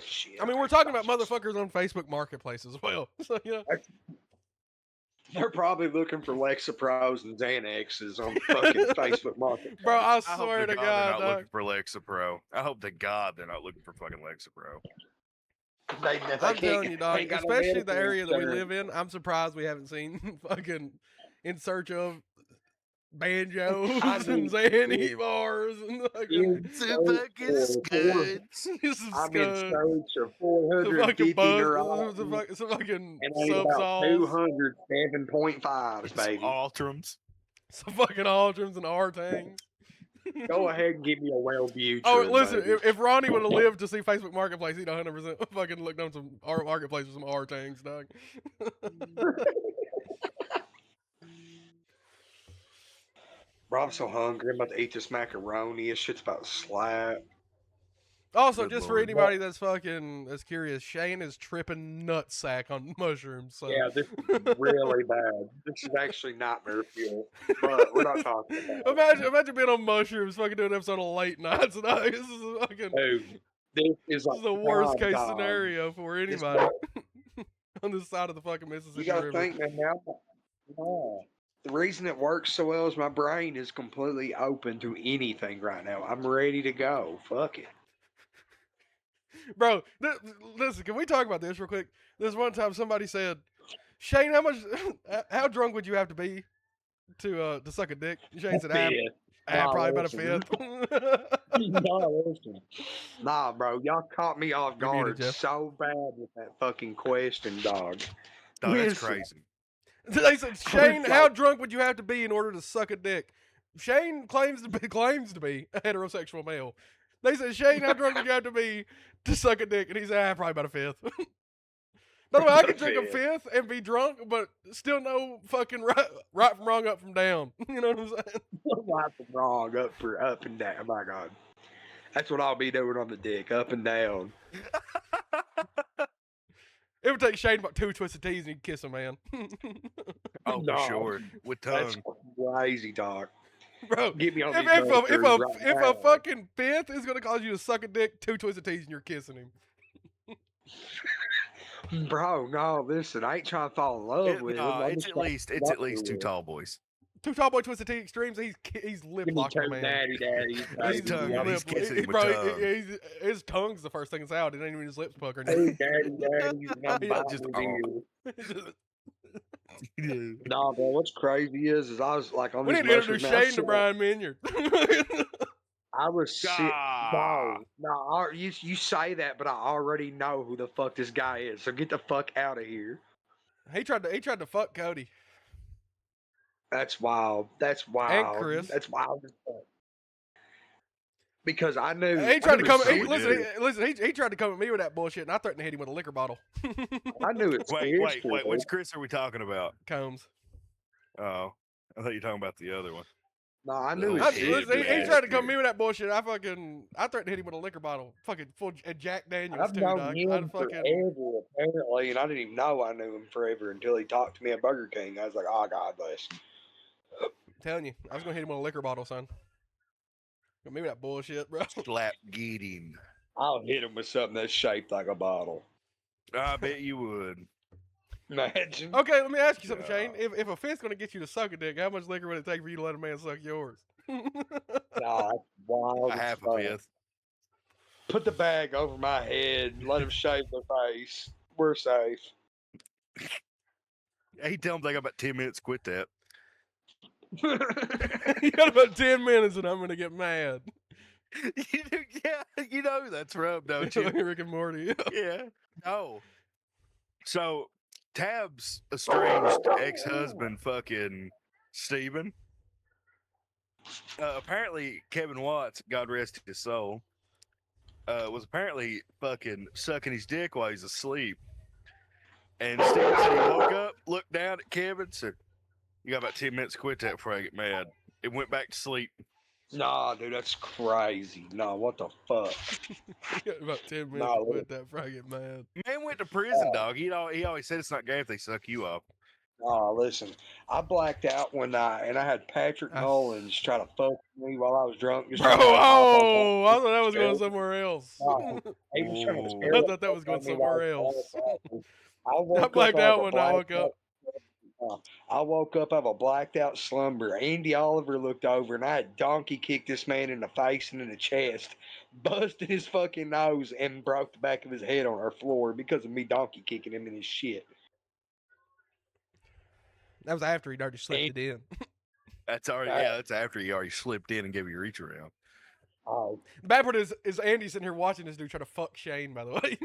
Shit. I mean, we're talking about motherfuckers on Facebook Marketplace as well. So, you know. They're probably looking for Lexapros and Xanaxes on fucking Facebook Marketplace. Bro, I I hope swear to to God they're God, not dog. looking for Lexapro. I hope to God they're not looking for fucking Lexapro. I'm telling you, dog, ain't got no especially the medical area that we insurance. live in, I'm surprised we haven't seen fucking In Search of banjos and Xanny bars and fucking Scuds. I'm in some search of fucking 450 buzz, neurons some fucking and only about Subsols, 200 7.5s, Some baby. Altrums. some fucking Altrums and Artangs. Go ahead and give me a Wellbutrin. Oh, listen, baby. if Ronnie would have lived to see Facebook Marketplace, he'd 100% fucking looked on some art marketplace with some R tanks, dog. Bro, I'm so hungry. I'm about to eat this macaroni. This shit's about to slap. Also, Good just for Lord. anybody that's curious, Shane is tripping nutsack on mushrooms. So Yeah, this is really bad. This is actually nightmare fuel. But we're not talking about it. imagine being on mushrooms, fucking doing an episode of Late Nights. Dog. This is fucking. Dude, this is This is the like worst prime case time. scenario for This- anybody on this side of the fucking You Mississippi gotta River. think, man. Now, no. The reason it works so well is my brain is completely open to anything right now. I'm ready to go. Fuck it. Bro, listen, can we talk about this real quick? This one time somebody said, Shane, how drunk would you have to be to suck a dick? Shane said, Nah, probably about a listen. fifth. No, listen. Nah, bro, y'all caught me off You're muted, guard Jeff. so bad with that fucking question, dog. Dog, that's Listen. crazy. They said, Shane, like- how drunk would you have to be in order to suck a dick? Shane claims to be a heterosexual male. They said, Shane, how drunk would you have to be to suck a dick? And he said, probably about a fifth. By the way, I could drink a fifth and be drunk, but still know fucking right from wrong, up from down. You know what I'm saying? Right from wrong, up and down. Oh my god. That's what I'll be doing on the dick, up and down. It would take Shane about 2 twisted teas and he'd kiss a man. Oh, No. for sure. With That's tongue. crazy, dog. Bro, Get me on if, these if, a, if, drugs a, right if now. a fucking fifth is going to cause you to suck a dick, 2 twisted teas and you're kissing him. Bro, no, listen, I ain't trying to fall in love with him. I'm It's just at least with two him. tall boys. 2 tall boy twisted tea extremes, he's lip Give me locking a two man. daddy. His tongue, Daddy, he's kissing him with bro, tongue. his tongue's the first thing that's out. It ain't even his lips puckering. Two daddy, and I'm Yeah, biting just, his ear. Nah, bro, what's crazy is I was like on We this need to introduce mushroom, man, Shane to Brian Minyard. I was sick. Ah. No, you say that, but I already know who the fuck this guy is. So get the fuck out of here. he tried to fuck Cody That's wild. That's wild. Chris. That's wild as fuck. Because I knew He tried to come. so He, we listen. He tried to come at me with that bullshit, and I threatened to hit him with a liquor bottle. I knew it's Wait. Which Chris are we talking about? Combs. Oh, I thought you were talking about the other one. No, I knew Oh, it's shit, Listen, he man. tried to come at me with that bullshit. I threatened to hit him with a liquor bottle. Fucking full Jack Daniels I've too, known dog. him I'd fucking forever, apparently, and I didn't even know I knew him forever until he talked to me at Burger King. I was like, oh, God bless. telling you, I was gonna hit him with a liquor bottle, son. Maybe that bullshit, bro. Slap get him. I'll hit him with something that's shaped like a bottle. I bet you would. Imagine. Okay, let me ask you something, Yeah. Shane. If a fist's gonna get you to suck a dick, how much liquor would it take for you to let a man suck yours? Nah, that's wild. A as half a fuck. fifth. Put the bag over my head. Let him shave the face. We're safe. Hey, tell him they got about 10 minutes to quit that. You got about 10 minutes and I'm gonna get mad. Yeah, you know that's from, don't you? Like Rick and Morty. Yeah. No. So, Tab's estranged ex-husband, fucking Steven. Apparently, Kevin Watts, God rest his soul, was apparently fucking sucking his dick while he's asleep. And Steven said he woke up, looked down at Kevin, said, "You got about 10 minutes to quit that before I get mad." It went back to sleep. Nah, dude, that's crazy. Nah, what the fuck? You got about 10 minutes Nah, to quit that before I get mad. Man went to prison, dog. He always said it's not gay if they suck you off. Nah, listen, I blacked out one night and I had Patrick Mullins try to fuck me while I was drunk. Just Bro, trying to hop on oh, I top of thought that the was going chair. somewhere else. Nah, he was trying to Ooh. scare I the thought that was fuck going out of me while somewhere I was else. blacked out. I woke I up blacked out of out a when I woke blacked up. I woke up out of a blacked out slumber. Andy Oliver looked over and I had donkey kicked this man in the face and in the chest, busted his fucking nose, and broke the back of his head on our floor because of me donkey kicking him in his shit. That was after he'd already slipped it in. That's already that's after he already slipped in and gave you a reach around. Oh, The bad part is Andy sitting here watching this dude try to fuck Shane, by the way.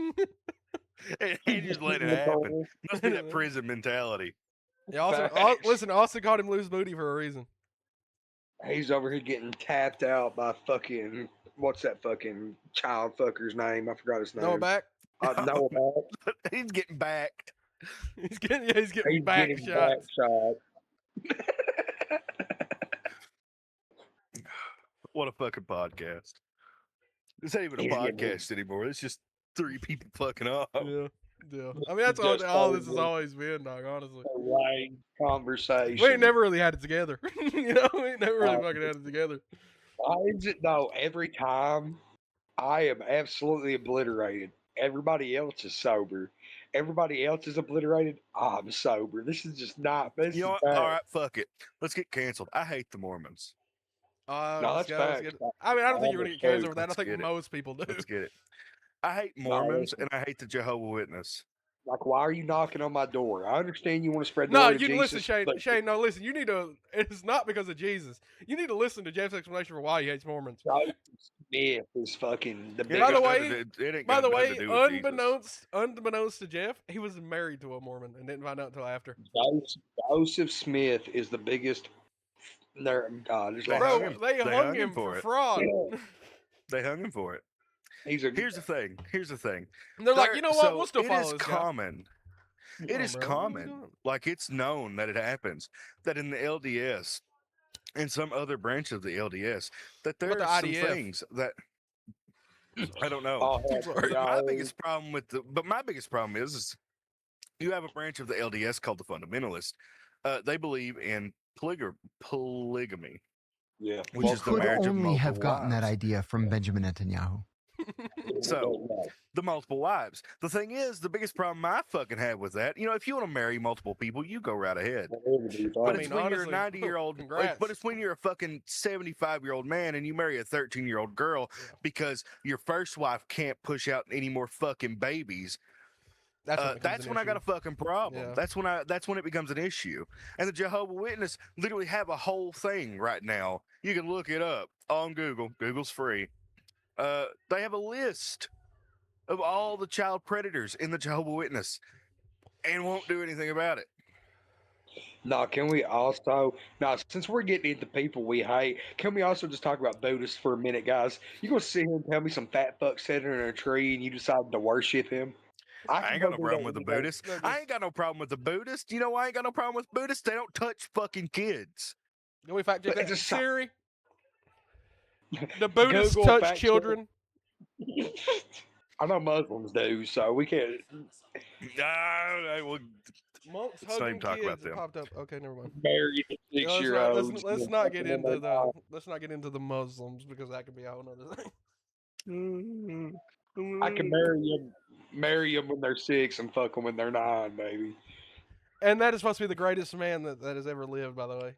And he just let it happen. Must be that prison mentality. Yeah, Facts. listen, Austin called him loose booty for a reason. He's over here getting tapped out by fucking what's that fucking child fucker's name? I forgot his name. Noah back. Noah Back. He's getting backed. He's getting back Getting shots. back shot. What a fucking podcast. This ain't even a He's getting- podcast anymore. It's just three people fucking up. Yeah. Yeah. I mean, that's Just all this has totally- always been, dog, honestly. A right conversation. We ain't never really had it together. You know, we ain't never really Oh. fucking had it together. Why is it though? Every time I am absolutely obliterated. Everybody else is sober. Everybody else is obliterated. I'm sober. This is just not. This You know is what? bad. All right, fuck it. Let's get canceled. I hate the Mormons. No, Let's that's go, let's facts. get it. I mean, I don't think you're gonna get canceled over that. I Let's think get it. most people do. Let's get it. I hate No, Mormons listen. and I hate the Jehovah's Witness. Like, why are you knocking on my door? I understand you want to spread the No, word of you Jesus. listen, Shane. but Shane, no, listen. You need to. It's not because of Jesus. You need to listen to Jeff's explanation for why he hates Mormons. Joseph Smith is fucking the It biggest. By the ain't got way- nothing to- it ain't By got the nothing way, to do with Jesus. unbeknownst to Jeff, he was married to a Mormon and didn't find out until after. Joseph Smith is the biggest. God, there's They like, hung Bro, him. they They hung him for for it. fraud. They hung him for it. he's a. Here's the thing. And they're like, There- you know what? so we'll still it follow is this common. guy. It Come is on, bro. What are you common. doing? Like it's known that it happens. That in the LDS and some other branch of the LDS, that there What are about some the IDF? things that I don't know. Oh, I'm sorry. yeah, My biggest problem is you have a branch of the LDS called the fundamentalists. They believe in polygamy, yeah. which is the Could marriage of only have multiple gotten that wives. idea from Benjamin Netanyahu. So, the multiple wives. The thing is, the biggest problem I fucking have with that, if you want to marry multiple people, you go right ahead. But I it's mean, when you're a honestly, 90-year-old, congrats. but it's when you're a fucking 75-year-old man and you marry a 13-year-old girl Yeah. because your first wife can't push out any more fucking babies. That's, what becomes That's an when I got a issue. fucking problem. Yeah. That's when it becomes an issue. And the Jehovah's Witness literally have a whole thing right now. You can look it up on Google. Google's free. They have a list of all the child predators in the Jehovah's Witness and won't do anything about it. Now, can we also since we're getting into people we hate, can we also just talk about Buddhists for a minute, guys? You gonna sit here and tell me some fat fuck sitting in a tree and you decided to worship him? I ain't got no problem with the Buddhists. They're I just- ain't got no problem with the Buddhists. You know why I ain't got no problem with Buddhists? They don't touch fucking kids. Can we fact check But that? it's a- Siri, the Buddhists Google touch fact check. children. I know Muslims do, so we can't. Well, Monks Let's not hugging even talk kids. about It them. popped up. Okay, never mind. Marry a Yeah, 6-year-old. let's not get into the Muslims because that could be a whole nother thing. I can marry them when they're 6 and fuck them when they're 9, baby. And that is supposed to be the greatest man that has ever lived, by the way.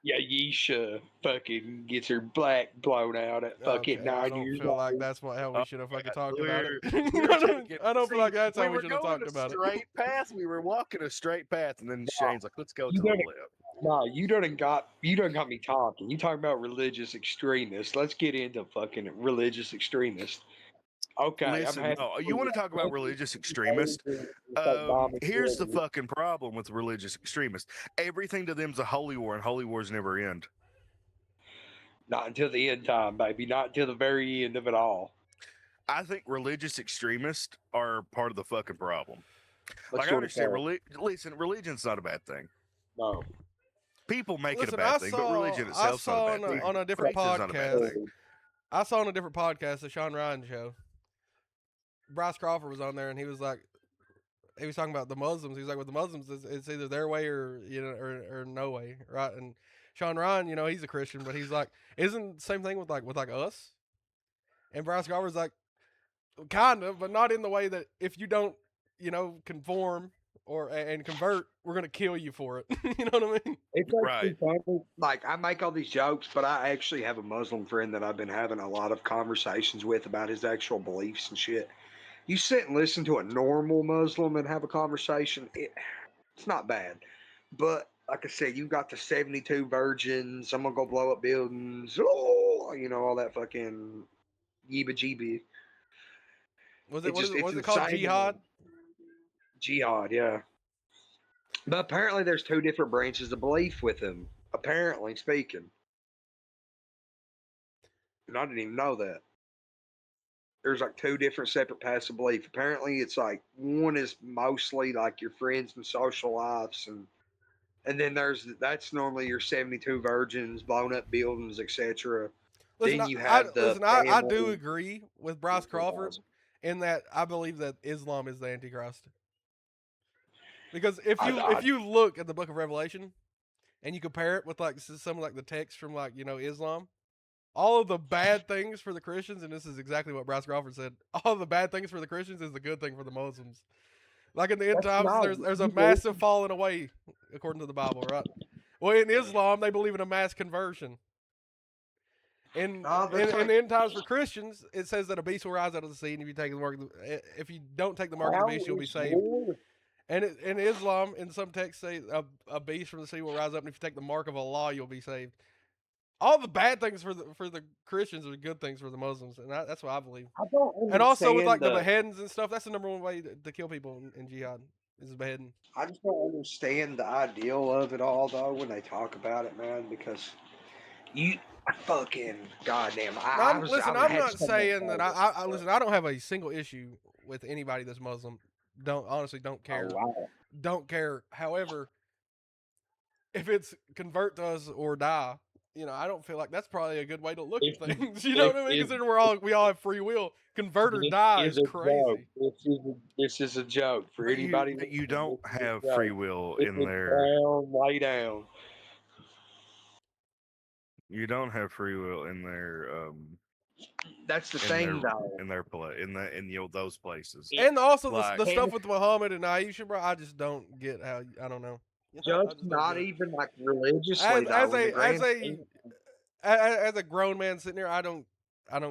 Yeah, Yesha fucking gets her black blown out at fucking Okay, I 9 don't years feel old. like that's how we should have fucking talked about it. we were taking- I don't feel see, like that's how we were should have going talked a about it. straight path. We were walking a straight path, and then Shane's like, "Let's go to You the gotta- left." Nah, you done got me talking. You talking about religious extremists. Let's get into fucking religious extremists. Okay, Listen, I'm happy no, you want to talk about religious extremists? Here's the fucking problem with religious extremists. Everything to them's a holy war, and holy wars never end. Not until the end time, baby. Not until the very end of it all. I think religious extremists are part of the fucking problem. Let's Like, I go to understand, Paul. listen, religion's not a bad thing. No. People make it Listen, a bad thing, but religion itself's not a bad thing. on a different Faith is not a bad podcast. thing. I saw on a different podcast, the Sean Ryan show. Bryce Crawford was on there, and he was talking about the Muslims. He was like, with the Muslims, it's either their way or or no way, right? And Sean Ryan, he's a Christian, but he's like, isn't the same thing with like us? And Bryce Crawford's like, kind of, but not in the way that if you don't, conform and convert, we're gonna kill you for it. You know what I mean? It's Right. funny. Like, I make all these jokes, but I actually have a Muslim friend that I've been having a lot of conversations with about his actual beliefs and shit. You sit and listen to a normal Muslim and have a conversation, it's not bad. But like I said, you got the 72 virgins, I'm gonna go blow up buildings, all that fucking yeeba jeeba. Was it It's what is the it called? same- Jihad? Jihad, yeah. But apparently there's two different branches of belief with him, apparently speaking. And I didn't even know that. There's like two different separate paths of belief. Apparently, it's like one is mostly like your friends and social lives, and then that's normally your 72 virgins, blown up buildings, etc. Listen, Then you have the I do family. agree with Bryce Crawford in that I believe that Islam is the Antichrist. Because if you look at the Book of Revelation and you compare it with like some of like the text from like Islam, all of the bad things for the Christians, and this is exactly what Bryce Crawford said, all of the bad things for the Christians is the good thing for the Muslims. Like in the end That's times, not. there's a massive falling away according to the Bible, right? Well, in Islam, they believe in a mass conversion. In the end times for Christians, it says that a beast will rise out of the sea, and if you take the mark, if you don't take the mark of the beast, you'll be saved. And in Islam, in some texts, say a beast from the sea will rise up, and if you take the mark of Allah, you'll be saved. All the bad things for the Christians are good things for the Muslims, and that's what I believe. I don't understand. And also with like the beheadings and stuff, that's the number one way to kill people in jihad is beheading. I just don't understand the ideal of it all, though, when they talk about it, man. Because you fucking goddamn. I'm not saying that I listen. I don't have a single issue with anybody that's Muslim. Don't care. Oh, wow. Don't care. However, if it's convert to us or die, I don't feel like that's probably a good way to look at things. You know what I mean? Considering we all have free will, convert or die is crazy. This is a joke for anybody. But you don't have free will in there. Down, lay down. You don't have free will in their That's the thing, though. In their those places. And also the stuff with Muhammad and Aisha, bro. I just don't get how. I don't know. Just not even like religiously. As a grown man sitting there, I don't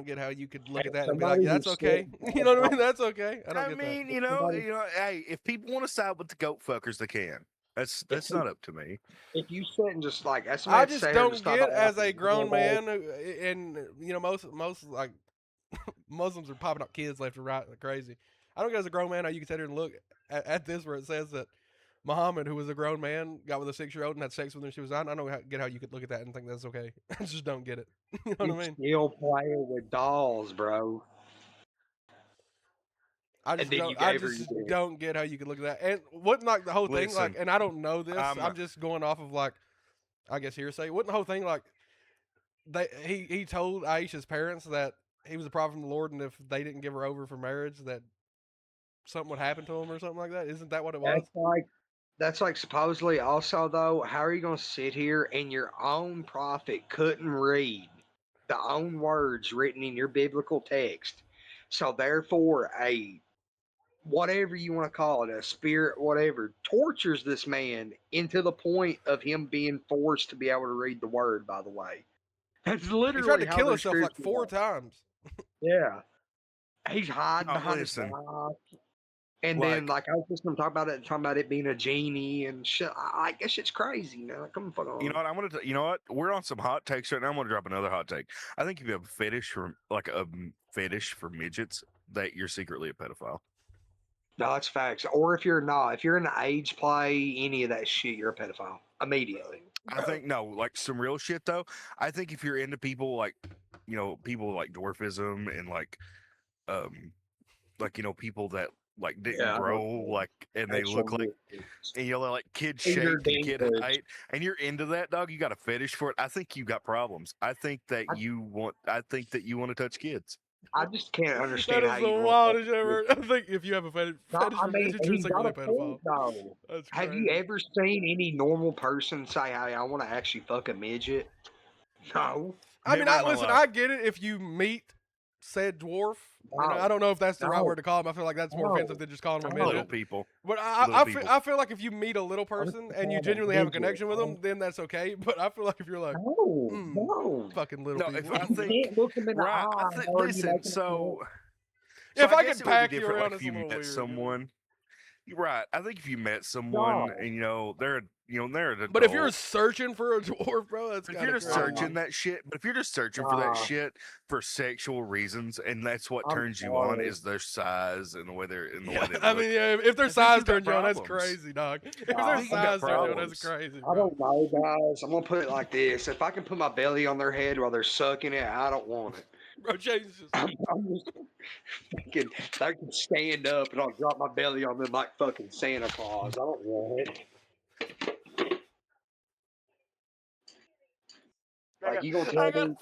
get how you could look at that and be like, yeah, that's okay. You know what I mean? That's okay. I mean, that. Hey, if people want to side with the goat fuckers, they can. That's not up to me. If you sit and just like, I just don't get as a grown man, and most like Muslims are popping up kids left and right like crazy. I don't get as a grown man how you can sit here and look at this where it says that Muhammad, who was a grown man, got with a 6-year-old and had sex with her when she was 9. I don't get how you could look at that and think that's okay. I just don't get it. You know what I mean? Still playing with dolls, bro. I just don't get how you could look at that. And wasn't like the whole thing like, and I don't know this, I'm just going off of like, I guess hearsay. Wasn't the whole thing like, he told Aisha's parents that he was a prophet from the Lord, and if they didn't give her over for marriage, that something would happen to him or something like that? Isn't that what it was? That's like supposedly also, though, how are you going to sit here and your own prophet couldn't read the own words written in your biblical text? So therefore, whatever you want to call it, a spirit, whatever, tortures this man into the point of him being forced to be able to read the word, by the way. That's literally he tried to kill himself like 4 times. Yeah. He's hiding behind his rock. And then, like, I was just going to talk about it being a genie and shit. I guess it's crazy, man. Like, come on. You know what? You know what? We're on some hot takes right now. I'm going to drop another hot take. I think if you have a fetish for midgets, that you're secretly a pedophile. No, that's facts. Or if you're not, if you're in age play, any of that shit, you're a pedophile immediately. I think like some real shit though. I think if you're into people like, people like dwarfism and like people that like didn't grow like and they look like and like kid shaped and kid height and you're into that, dog, you got a fetish for it. I think you got problems. I think that you want to touch kids. I just can't understand. That is the wildest ever. I think if you have a fetish for midgets, you're secretly a pedophile. Have you ever seen any normal person say, "Hey, I want to actually fuck a midget"? No. I mean, I get it if you meet said dwarf. I don't know if that's the right word to call him. I feel like that's more offensive than just calling him a midget. Little people. But I feel like if you meet a little person and you genuinely have a connection with them, then that's okay. But I feel like if you're like, fucking little people. If I think, listen, so if I could pack you around, if you met someone Right. I think if you met someone and they're they're an adult. But if you're searching for a dwarf, bro, that's if kind you're of just crazy. searching that shit, but if you're just searching for that shit for sexual reasons, and that's what turns you on is their size and the way they're way they look. I mean, yeah, if their size turns you on, that's crazy, dog. If their size turns you on, that's crazy, bro. I don't know, guys. I'm gonna put it like this: if I can put my belly on their head while they're sucking it, I don't want it. Bro, James just. I'm just thinking they can stand up and I'll drop my belly on them like fucking Santa Claus. I don't want it. Like you gonna tell me?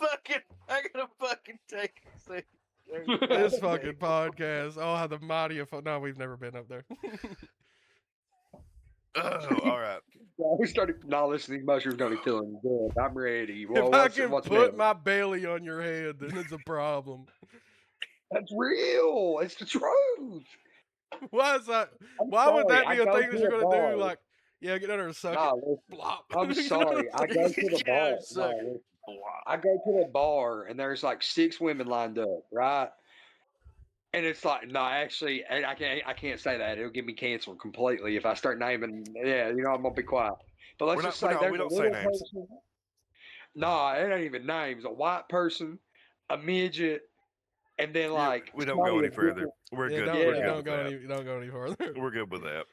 I gotta fucking take it. This fucking podcast. Oh, how the mighty of no, we've never been up there. Oh, all right. We started. No, listen, these mushrooms gonna be feeling good. I'm ready. Well, If I can what's put better? my belly on your head, then it's a problem. That's real. It's the truth. Why is that? I'm Why would that sorry, be I a go thing that to you're a gonna bar. do? Like, yeah, get under and suck Nah, it. listen, Blop. I'm You know sorry. what I'm I go to the Yeah, bar. suck No, listen. I go to the bar and there's like 6 women lined up, right? And it's like, no, actually, I can't say that. It'll get me canceled completely if I start naming. Yeah, I'm gonna be quiet. But let's just say there's we a don't say little names. person. No, it ain't even names. A white person, a midget, and then like we don't go any further. We're Yeah, good. don't, We're yeah, good don't with go that. any, don't go any further. We're good with that.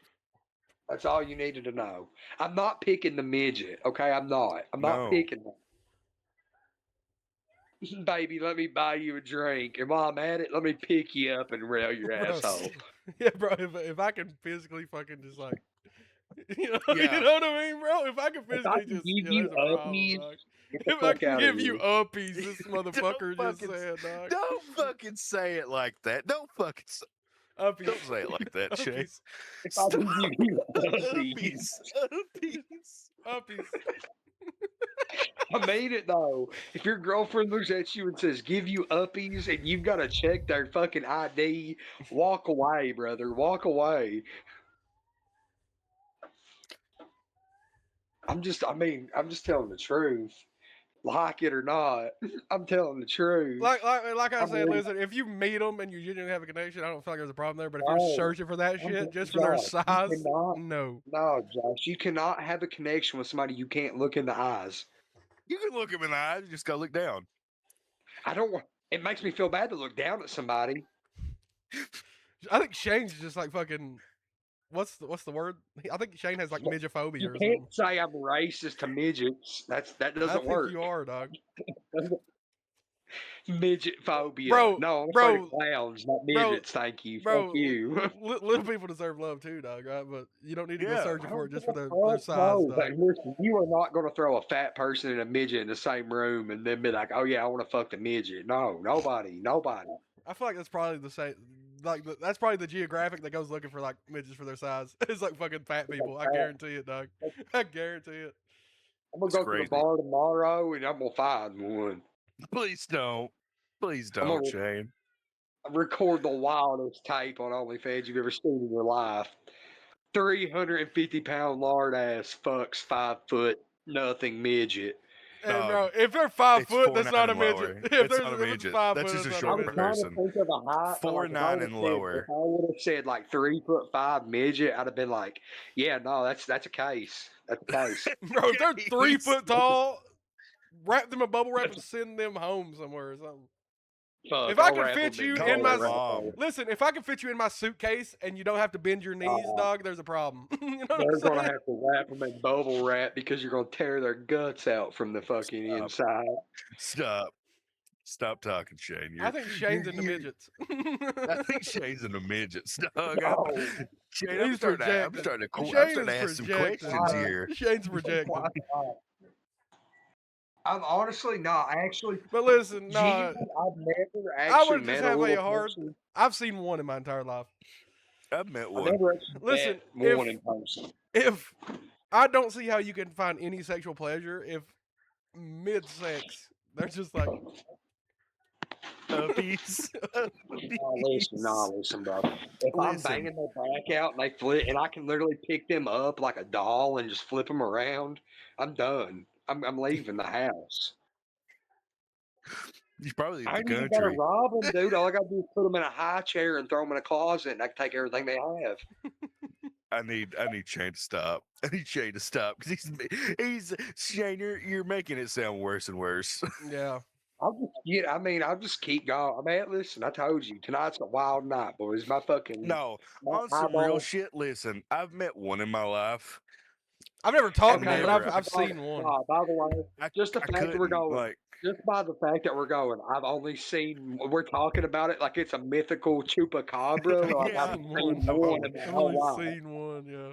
That's all you needed to know. I'm not picking the midget, okay? I'm not. I'm not No. picking them. Baby, let me buy you a drink. And while I'm at it, let me pick you up and rail your Bro. asshole. Yeah, bro. If I can physically fucking just like, Yeah. you know what I mean, bro? If I can If I physically can just, give yeah, you there's a problem, uppies, dog. get the If I fuck can out give of you here. uppies, this motherfucker just fucking said, dog. Don't fucking say it like that. Don't fucking Uppies. don't say it like that, Shay. Uppies. If I can give you uppies. Uppies. Uppies. I made it though. If your girlfriend looks at you and says, give you uppies, and you've got to check their fucking ID, walk away, brother. Walk away. I'm just telling the truth. Like it or not, I'm telling the truth. Like I said, really- listen, if you meet them and you genuinely have a connection, I don't feel like there's a problem there. But if No, you're searching for that shit just for their Josh, you size, cannot- no. No, Josh, you cannot have a connection with somebody you can't look in the eyes. You can look him in the eyes, you just gotta look down. I don't want. It makes me feel bad to look down at somebody. I think Shane's just like fucking. What's the word? I think Shane has like midget phobia You or something. can't say I'm racist to midgets. That I doesn't think work. you are, dog. Midget phobia. Bro, No, I'm bro, afraid of clowns, not midgets. Thank you. Bro, Fuck you. little people deserve love too, dog. Right? But you don't need to go Yeah. searching for it just for their Fuck size, no, dog. but listen, you are not going to throw a fat person and a midget in the same room and then be like, "Oh yeah, I want to fuck the midget." No, nobody. I feel like that's probably the same. Like that's probably the geographic that goes looking for like midgets for their size. It's like fucking fat people. I guarantee it, dog. I guarantee it. I'm gonna It's go to crazy. the bar tomorrow and I'm gonna find one. Please don't. Please I'm don't, gonna- Shane. Record the wildest tape on OnlyFans you've ever seen in your life. 350-pound lard ass fucks 5 foot nothing midget. And Dog, bro, if they're 5 it's foot, that's 4'9" not a and midget. lower. If It's there's not a if it's midget. 5 That's foot, just a that's I not a was short midget. trying to person. think of a height. but, like, 4'9" if I and would've lower. If I would have said like 3'5" midget, I'd have been like, yeah, no, that's a case. That's a case. Bro, if they're 3 Jeez. foot tall, wrap them in bubble wrap and send them home somewhere or something. Fuck, If I I'll can wrap fit them you Call in their my mom. listen, if I can fit you in my suitcase and you don't have to bend your knees, dog, there's a problem. You know what They're I'm gonna saying? have to wrap them in bubble wrap because you're gonna tear their guts out from the fucking inside. Stop talking, Shane. I think Shane's into midgets. I think Shane's into midgets, dog. No. Shane, I'm He's starting to projecting. ask some projecting. questions here. Shane's projecting. I'm honestly not actually. But listen, no, Genuinely, I've never I actually would just met a have a little hard. person. I've seen one in my entire life. I've met I've one. never actually Listen, met one in person. If I don't see how you can find any sexual pleasure if mid-sex they're just like Puppies. Listen, bro. If I'm Listen. banging their back out and they flip, and I can literally pick them up like a doll and just flip them around, I'm done. I'm leaving the house. You probably leave I the ain't even gotta country. rob them, dude. All I gotta do is put them in a high chair and throw them in a closet, and I can take everything they have. I need Shane to stop. I need Shane to stop because he's Shane. You're making it sound worse and worse. Yeah. I'll just keep going. Listen, I told you tonight's a wild night, boys. My No, on some real shit. Listen, I've met one in my life. I've never talked to Okay, him, but never- I've seen one. By the way, just the I fact that we're couldn't, going, like, just by the fact that we're going, I've only seen. We're talking about it like it's a mythical chupacabra. Like Yeah, I've I've seen seen one in my I've whole only life. seen one, yeah.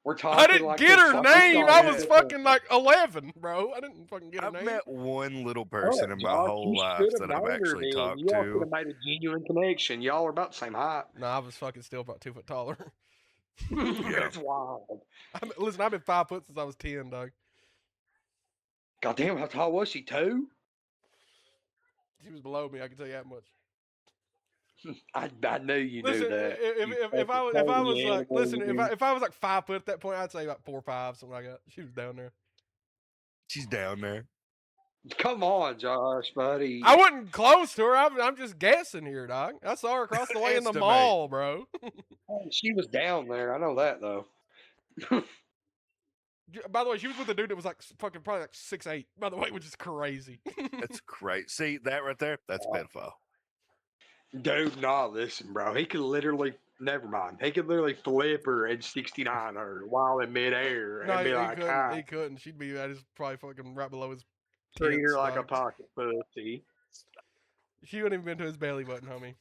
We're I talking didn't like get the her fucking name. I was scientific- fucking like 11, bro. I didn't fucking get her I've name. met one little Oh, person in my Josh, whole you life should have that I've known her actually then. talked Y'all could to. have made a genuine connection. Y'all are about the same height. No, I was fucking still about 2 foot taller. That's wild. Listen, I've been 5 foot since I was 10, dog. God damn, how tall was she? 2? She was below me. I can tell you that much. I knew you Listen, knew that. if I was like, listen, if I was like 5 foot at that point, I'd say about 4 or 5, something like that. She was down there. She's down there. Come on, Josh, buddy. I wasn't close to her. I'm just guessing here, dog. I saw her across the way in the Estimate. mall, bro. She was down there. I know that though. By the way, she was with a dude that was like fucking probably like 6'8". By the way, which is crazy. That's great. See that right there? That's pedophile. Dude, nah, listen, bro. He could literally. Never mind. He could literally flip her and 69 her while in midair No, and be he like, couldn't. "Ah, He couldn't. She'd be at his probably fucking right below his treat her tits, like a dog. pocket pussy." She wouldn't even been to his belly button, homie.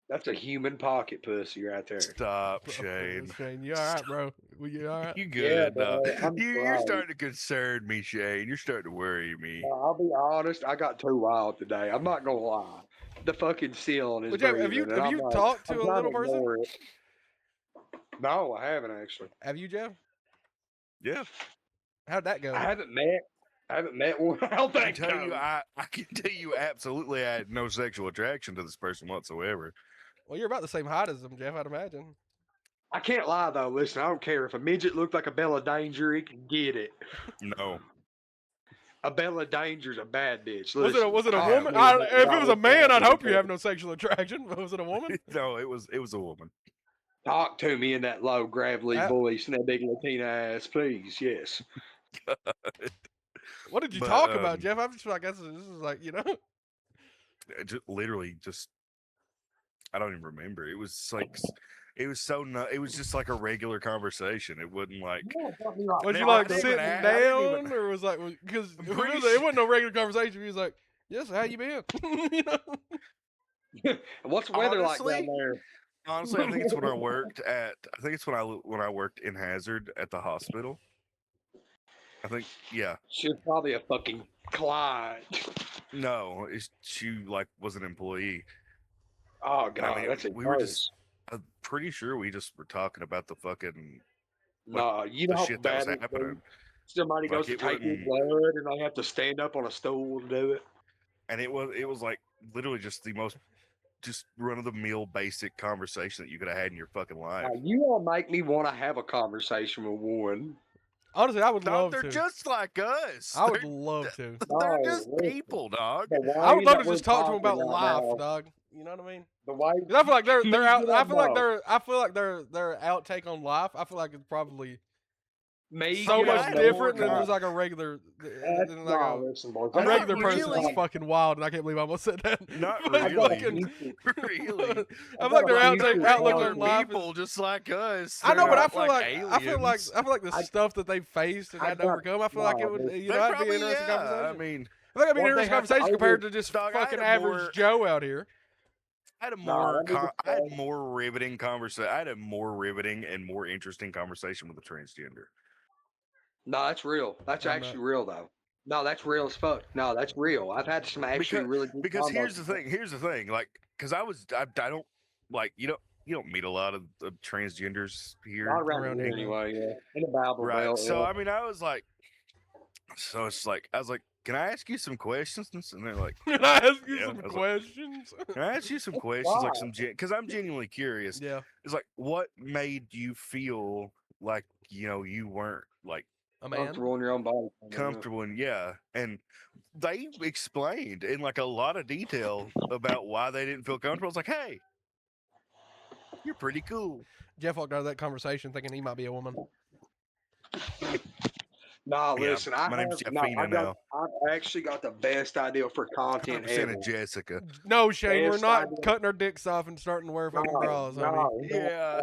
That's a human pocket pussy right there. Stop, Shane. Shane, you all right, bro? You all right? You Yeah, good? bro, I'm You're right. starting to concern me, Shane. You're starting to worry me. I'll be honest. I got too wild today. I'm not gonna lie. The fucking ceiling is Well, Jeff, breathing. have you and I'm like, talked I'm to a trying little to person? ignore it. No, I haven't actually. Have you, Jeff? Yeah. How'd that go? I haven't met one. How I can that tell you, go? I can tell you absolutely I had no sexual attraction to this person whatsoever. Well, you're about the same height as him, Jeff, I'd imagine. I can't lie though. Listen, I don't care if a midget looked like a Bella Danger, he can get it. No. A Bella Danger's a bad bitch. Was Listen, it a I woman? have- If it was a man, I'd hope you have no sexual attraction. But was it a woman? No, it was a woman. Talk to me in that low, gravelly I- voice and that big Latina ass, please. Yes. What did you But, talk about, Jeff? I just feel like this is like, you know. Literally just I don't even remember. It was like it was so it was just like a regular conversation. It wasn't like Was you No, I like didn't sitting even ask- I didn't even- down, or was like because I'm it, pretty it wasn't no regular conversation. He was like, "Yes, how you been?" you know. What's the weather like Honestly, down there? Honestly, I think it's when I worked at. I think it's when I worked in Hazard at the hospital. I think, yeah. She was probably a fucking client. No, she like was an employee. Oh And god, I mean, that's we were just. I'm pretty sure we just were talking about the fucking No, you the know how shit that was bad it is. happening, Somebody Like, goes to it take your wasn't- blood and they have to stand up on a stool to do it. and it was like literally just the most just run of the mill basic conversation that you could have had in your fucking life. Now, you all make me want to have a conversation with one. Honestly, I would Dog, love they're to. just like us. I would They're, love to. they're No, just listen. people, dog. The way I would love that to we're just talk to them about talking right life, now, dog. You know what I mean? The way 'Cause I feel like they're out. I feel like No. their outtake on life. I feel like it's probably me so get much up had there, different than more just like a regular, That's than like not a listen, boys. a That's regular not person really. is fucking wild, and I can't believe I almost said that. Not But I got really. you. Really. I feel like their I got outtake you. outlook They're on life is. people just like us. I know, They're but I not feel like aliens. I feel like the I- stuff that they faced and I had to got- overcome. I feel like it would, no, you They know, that'd be probably, an interesting yeah. conversation. I mean, I think that'd be an Well, they interesting have to conversation compared over- to just Dog, I had fucking a average more- Joe out here. I had a No, more, let me just I had say- more riveting conversation. I had a more riveting and more interesting conversation with a transgender. No, that's real. That's I'm actually real though. No, that's real as fuck. No, that's real. I've had some actually really good Because combos. here's the thing. Like, because I don't like you don't meet a lot of transgenders here. Not around around here here, no. anyway, yeah. In the Bible Right. Belt. So yeah. I mean, I was like, can I ask you some questions? And they're like, Can I ask you Yeah, some I was like- questions? can I ask you some questions? Like Why? because I'm genuinely curious. Yeah, It's like, what made you feel like you weren't like a man. Comfortable in your own body. comfortable and and they explained in like a lot of detail about why they didn't feel comfortable. It's like, hey, You're pretty cool. Jeff walked out of that conversation thinking he might be a woman. Nah, Yeah, listen, my name's Jeffina now. I've actually got the best idea for content 100% ever. of Jessica. No, Shane, we're Best not idea. cutting our dicks off and starting to wear fucking bras, homie. Yeah.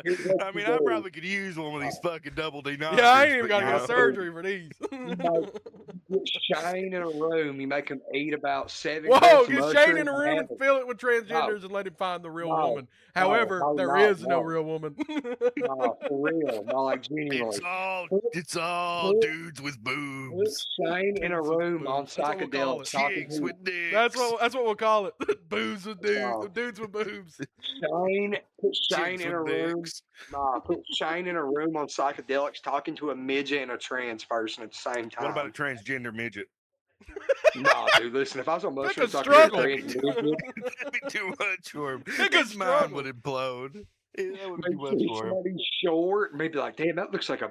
Here's what I you mean, I do. probably could use one of these fucking double D knockers. Yeah, I ain't even but, got to you get know. surgery for these. You get Shane in a room, you make him eat about 7 Whoa, grams of get mushrooms. Shane in a room and fill it with transgenders and let him find the real woman. However, there is no real woman. No, for real. No, like genuinely. It's all dudes with Put boobs. Shane in a Dudes with room on boobs. That's what we'll call psychedelics. it. talking Chicks to with dicks. That's what we'll call it. Boobs with dudes. No. Dudes with boobs. Shane, put Shane Chicks in a with room. dicks. Nah, put Shane in a room on psychedelics talking to a midget and a trans person at the same time. What about a transgender midget? Nah, dude, listen, if I was on That mushrooms could talking to a struggle. trans midget, That'd be too much for him. It could His mind struggle. would implode. Yeah, that would be maybe much see for him. somebody short, maybe like, damn, that looks like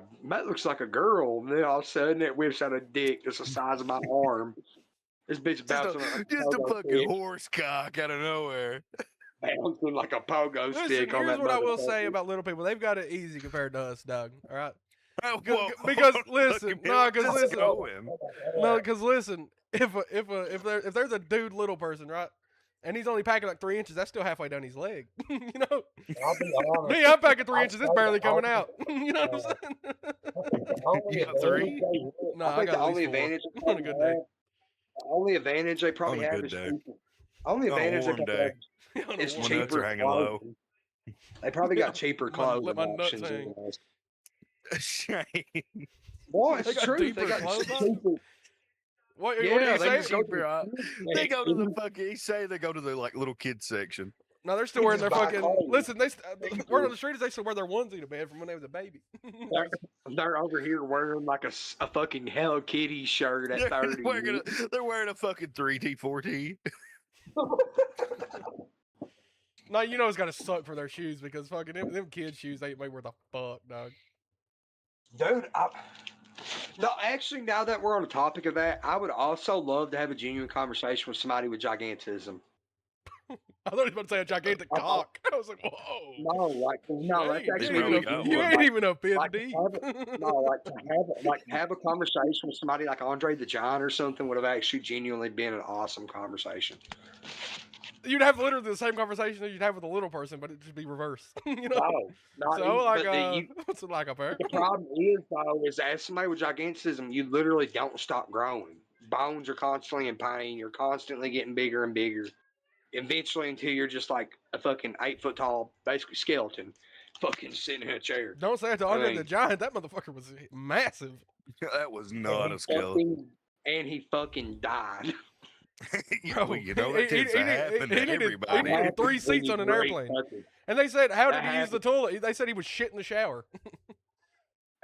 a girl. And then all of a sudden it whips out a dick that's the size of my arm. This bitch bouncing like Just a pogo fucking stick, horse cock out of nowhere. bouncing like a pogo Listen, stick on here's that what I will say motherfucker. about little people. They've got it easy compared to us, Doug. All right. Whoa, Because fucking listen, no, because let's listen, go in. no, because listen. If there's a dude little person, right, and he's only packing like 3 inches, that's still halfway down his leg. You know. I'll be honest. Me, I'm packing 3 inches. It's barely coming out. You know what I'm saying? You got 3? No, I I think got the at only least 4 advantage on a good day. the only advantage they probably On a have good is day. cheaper. Only On a advantage they warm probably day. have is When the nuts cheaper are hanging low. clothing. They probably got cheaper Let clothing my nuts options. hang. Shame. Boy, They it's got true. deeper They got clothes on? cheaper. What Yeah, are you they saying? just go Cheaper, huh? to They go to the fucking. Say they go to the like little kids section. No, they're still They wearing just their buy fucking. clothes. Listen, the word on do. the street is they still wear their onesie to bed from when they was a baby. They're over here wearing like a fucking Hello Kitty shirt at 30. They're wearing a fucking 3T, 4T. No, you know it's gotta suck for their shoes because fucking them kids' shoes ain't worth a fuck, dog. Dude, no, actually, now that we're on the topic of that, I would also love to have a genuine conversation with somebody with gigantism. I thought he was about to say a gigantic cock. I was like, whoa. No, that's Shane, actually probably really got good. you one. ain't even a fifth Like, deep. have a conversation with somebody like Andre the Giant or something would have actually genuinely been an awesome conversation. You'd have literally the same conversation that you'd have with a little person, but it'd just be reverse. You know? No, not So even, like, but what's it like up there? the problem is though, is as somebody with gigantism, you literally don't stop growing. Bones are constantly in pain. You're constantly getting bigger and bigger. Eventually, until you're just like a fucking 8 foot tall, basically skeleton, fucking sitting in a chair. Don't say it to Andre mean- the Giant. That motherfucker was massive. That was not a skeleton. And he fucking died. Well, you know that tends to happen to everybody. He needed 3 seats on an airplane. And they said, how did he use the toilet? They said he was shit in the shower.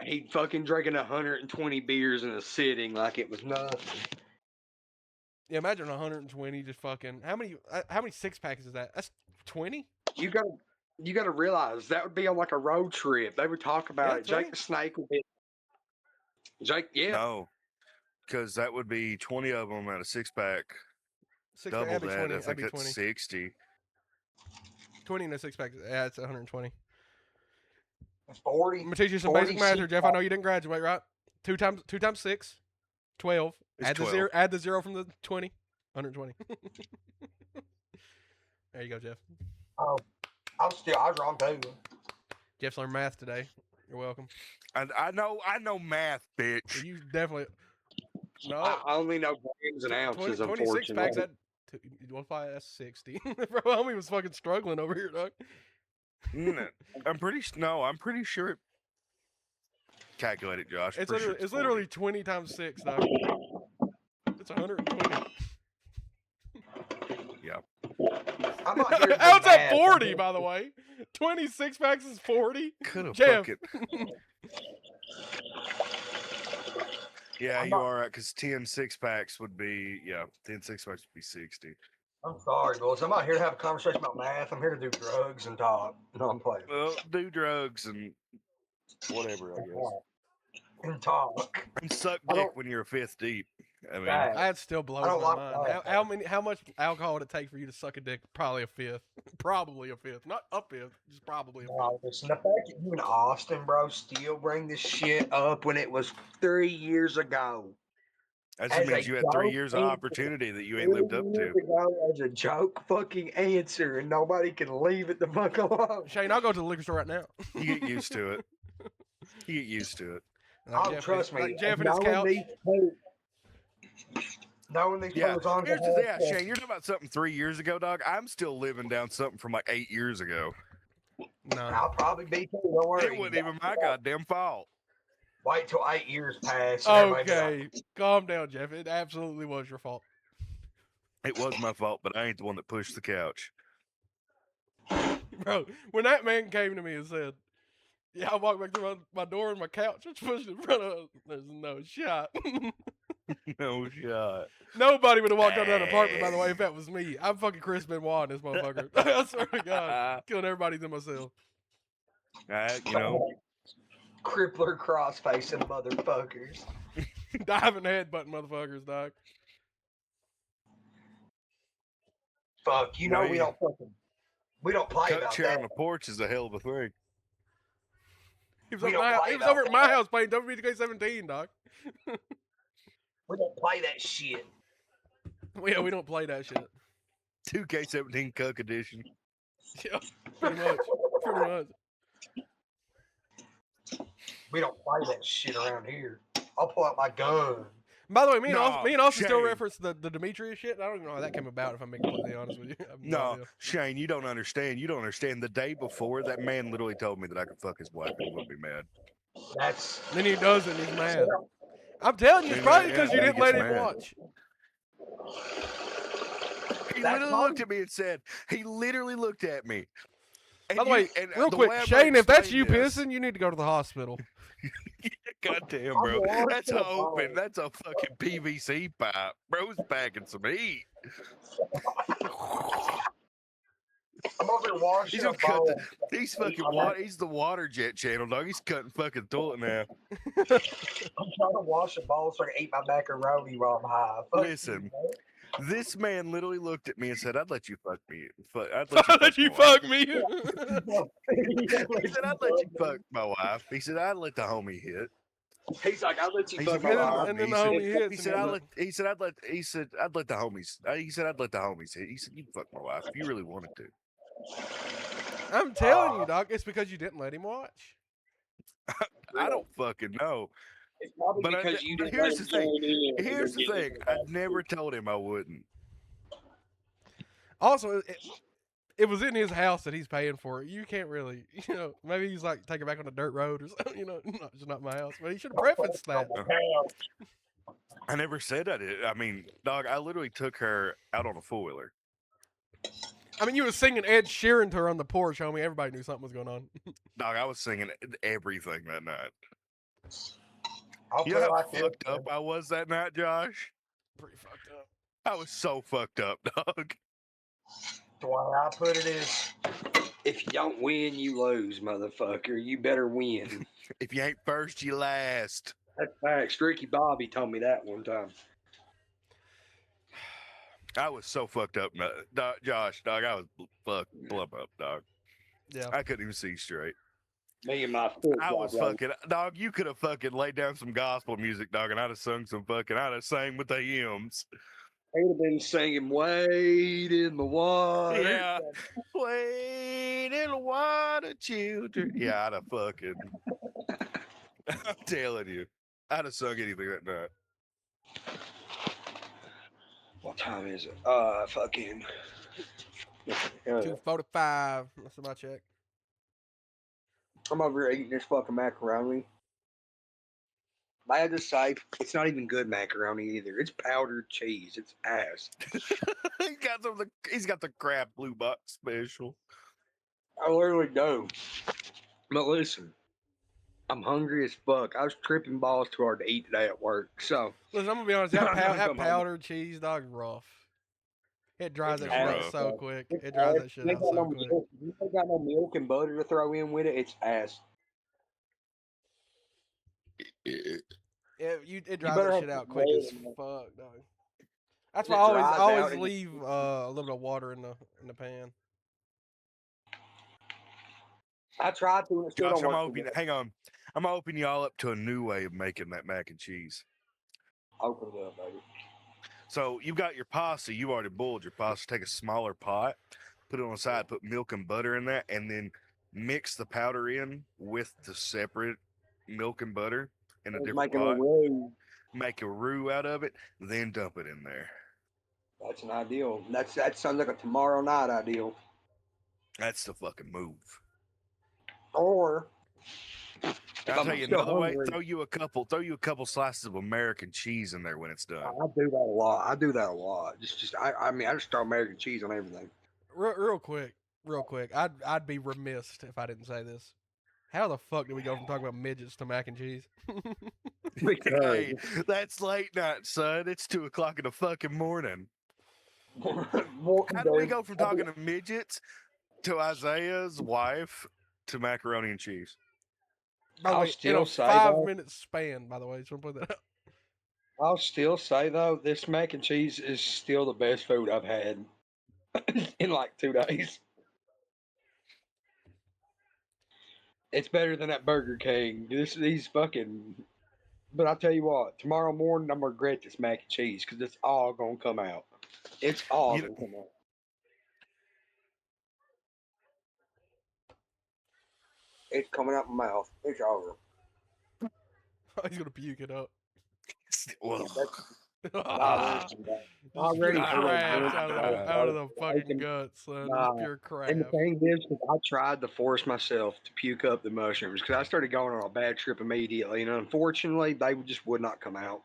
He fucking drinking 120 beers in a sitting like it was nothing. Yeah, imagine 120 just fucking. How many 6-packs is that? That's 20? You gotta realize that would be on like a road trip. They would talk about Yeah, it. Jake the Snake would be. Jake, yeah. No, because that would be 20 of them at a 6-pack. 6-pack, Double that'd be that. 20. I think That'd be that's 20. 60. 20 in a 6-pack. Yeah, it's 120. 40. I'm gonna teach you some 40 basic math here, Jeff. I six-pack. know you didn't graduate, right? 2 times 6, 12. It's Add 12. the zero. Add the 0 from the 20. 120. There you go, Jeff. Oh, I was wrong too. Jeff's learned math today. You're welcome. I know math, bitch. You definitely. No. I only know grams and ounces. 26 packs. Unfortunately, That's 60. Bro, homie was fucking struggling over here, dog. I'm pretty sure it. Calculate it, Josh. It's literally 20 times 6, dog. It's 120. Yeah. I'm not here to do How's that math. 40, by the way? 26 packs is 40? Could have Jeff. fucking. Yeah, I'm you not- are right. Because 10 6-packs would be 10 6-packs would be 60. I'm sorry, boys. I'm not here to have a conversation about math. I'm here to do drugs and talk. No, I'm playing. Well, do drugs and whatever, I guess. And talk. And suck I dick don't- when you're a 5th deep. I mean, Right. That still blows don't my like mind. that. How much alcohol would it take for you to suck a dick? Probably a fifth. Probably a fifth. Not a fifth, just probably a fifth. No, listen, the fact that you in Austin, bro, still bring this shit up when it was 3 years ago. that just As means a you had 3 joke years of answer. opportunity that you 3 ain't lived up years to. ago as a joke fucking answer, and nobody can leave it the fuck alone. Shane, I'll go to the liquor store right now. You get used to it. You get used to it. Like Oh, Jeff, trust me. like Jeff and his couch. Knowing these Yeah, fellas on here's the the thing, Shane. You're talking about something 3 years ago, dog. I'm still living down something from like 8 years ago. No. I'll probably be too. Don't worry. It wasn't even my goddamn fault. Wait till 8 years pass. And everybody be like, Okay, calm down, Jeff. It absolutely was your fault. It was my fault, but I ain't the one that pushed the couch. Bro, when that man came to me and said, yeah, I walked back through my door and my couch was pushed in front of us, there's no shot. No shot. Nobody would have walked out of that apartment, by the way, if that was me. I'm fucking Chris Benoit in this motherfucker. I swear to God. Killing everybody than myself. You know, crippler cross facing motherfuckers. Diving headbutting motherfuckers, dog. Fuck, you No, know we don't play coach about chair that. on the porch is a hell of a thing. He was, We don't play he was about over at that. my house playing WBK17, dog. We don't play that shit. Yeah, we don't play that shit. 2K17 Cook Edition. Yeah, pretty much. Pretty much. We don't play that shit around here. I'll pull out my gun. By the way, me and Austin still Shane. reference the Demetrius shit. I don't even know how that came about, if I'm being completely honest with you. I have No, idea. Shane, you don't understand. You don't understand. The day before, that man literally told me that I could fuck his wife and he wouldn't be mad. That's Then he does it and he's mad. I'm telling you, it's probably because you Yeah, didn't he let gets him mad. watch. He That's literally fine. looked at me and said, he literally looked at me. And By the way, and real the quick, way I'm Shane, gonna if that's explain you this- pissing, you need to go to the hospital. God damn, I'm bro. lost That's in a a ball. open. That's a fucking PVC pipe. Bro's packing some heat. I'm over here washing He's a gonna cut bowl. He's fucking water. He's the water jet channel, dog. He's cutting fucking toilet now. I'm trying to wash a bowl so I can eat my macaroni while I'm high. Fuck Listen. you, This man literally looked at me and said, "I'd let you fuck me. I'd I'll let you my wife." fuck me. man. He said, "I'd let you fuck my wife." He said, "I'd let the homie hit." He's like, I'll let you He fuck said, my wife. and then he the said- homie hits. He and said, he's "I'd like, let." He said, "I'd let." He said, "I'd let the homies." He said, "I'd let the homies hit." He said, "You fuck my wife if you really wanted to." I'm telling you, dog. It's because you didn't let him watch. I don't fucking know. It's probably But because you but didn't here's let the him thing. join in. Here's the thing. I never told him I wouldn't. Also, it was in his house that he's paying for it. You can't really, maybe he's like take it back on the dirt road or something. It's not my house. But he should have prefaced that. I never said I did. I mean, dog, I literally took her out on a four-wheeler. I mean, you were singing Ed Sheeran to her on the porch, homie. Everybody knew something was going on. Dog, I was singing everything that night. I'll You put know it how like this. fucked up I was that night, Josh? Pretty fucked up. I was so fucked up, dog. The way I put it is, if you don't win, you lose, motherfucker. You better win. If you ain't first, you last. That's facts. Ricky Bobby told me that one time. I was so fucked up, dog, Josh, dog. I was fucked plumb up, dog. Yeah. I couldn't even see straight. Me and my foot. I was fucking, dog. You could have fucking laid down some gospel music, dog, and I'd have sung some fucking, I'd have sang with the hymns. He'd have been singing "Wade in the Water." Yeah. Wait in the water, children. Yeah, I'd have fucking. I'm telling you, I'd have sung anything that night. What time is it? Fucking. 2:45. That's my check. I'm over here eating this fucking macaroni. May I just say, it's not even good macaroni either. It's powdered cheese. It's ass. He's got the crab blue box special. I literally do. But listen, I'm hungry as fuck. I was tripping balls too hard to eat today at work. So Listen, I'm gonna be honest. That, I'm gonna that come home. powdered cheese, dog, rough. It dries that It's shit out rough. so quick. It's It dries ass. that shit You out ain't got so no quick. milk. You ain't got no milk and butter to throw in with it. It's ass. It dries better that have shit out some quick bread as in there. fuck, dog. That's It why I dries out always and leave a little bit of water in the pan. I tried to and it still Josh, don't work too well. hang on. I'm gonna open y'all up to a new way of making that mac and cheese. Open it up, baby. So you've got your pasta. You already boiled your pasta. Take a smaller pot, put it on the side, put milk and butter in that, and then mix the powder in with the separate milk and butter in a It's different making a pot. roux. Make a roux out of it, then dump it in there. That's an ideal. That sounds like a tomorrow night ideal. That's the fucking move. Or if I'll I'm tell you still another way. hungry, Throw you a couple slices of American cheese in there when it's done. I do that a lot. I do that a lot. I mean, I just throw American cheese on everything. Real quick. I'd be remiss if I didn't say this. How the fuck did we go from talking about midgets to mac and cheese? Because Hey, that's late night, son. It's 2:00 in the fucking morning. How do we go from talking to midgets to Isaiah's wife to macaroni and cheese? By the I'll way, in still a say 5-minute span. By the way, just want to put that out. I'll still say though, this mac and cheese is still the best food I've had in like 2 days. It's better than that Burger King. These fucking. But I'll tell you what, tomorrow morning I'm gonna regret this mac and cheese because it's all gonna come out. It's all You know, gonna come out. It's coming out my mouth. It's over. He's gonna puke it up. well, Nah, Just there's I already pure heard crabs it. out of the fucking guts, son. Just Nah. pure And the crab. thing is, 'cause I tried to force myself to puke up the mushrooms because I started going on a bad trip immediately, and unfortunately, they just would not come out.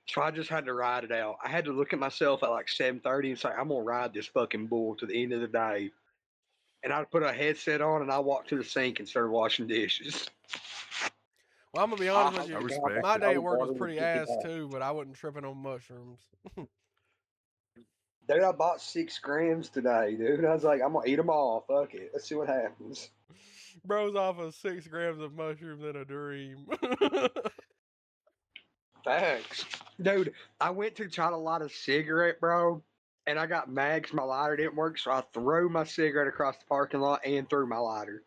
So I just had to ride it out. I had to look at myself at like 7:30 and say, "I'm gonna ride this fucking bull to the end of the day." And I put a headset on and I walked to the sink and started washing dishes. Well, I'm gonna be I honest with hope you. I to God respect that My it. day at cold work was water would pretty kick it ass off. too, but I wasn't tripping on mushrooms. Dude, I bought 6 grams today, dude. I was like, I'm gonna eat them all. Fuck it. Let's see what happens. Bro's off of 6 grams of mushrooms in a dream. Thanks. Dude, I went to try to light a cigarette, bro, and I got mad 'cause my lighter didn't work, so I threw my cigarette across the parking lot and threw my lighter.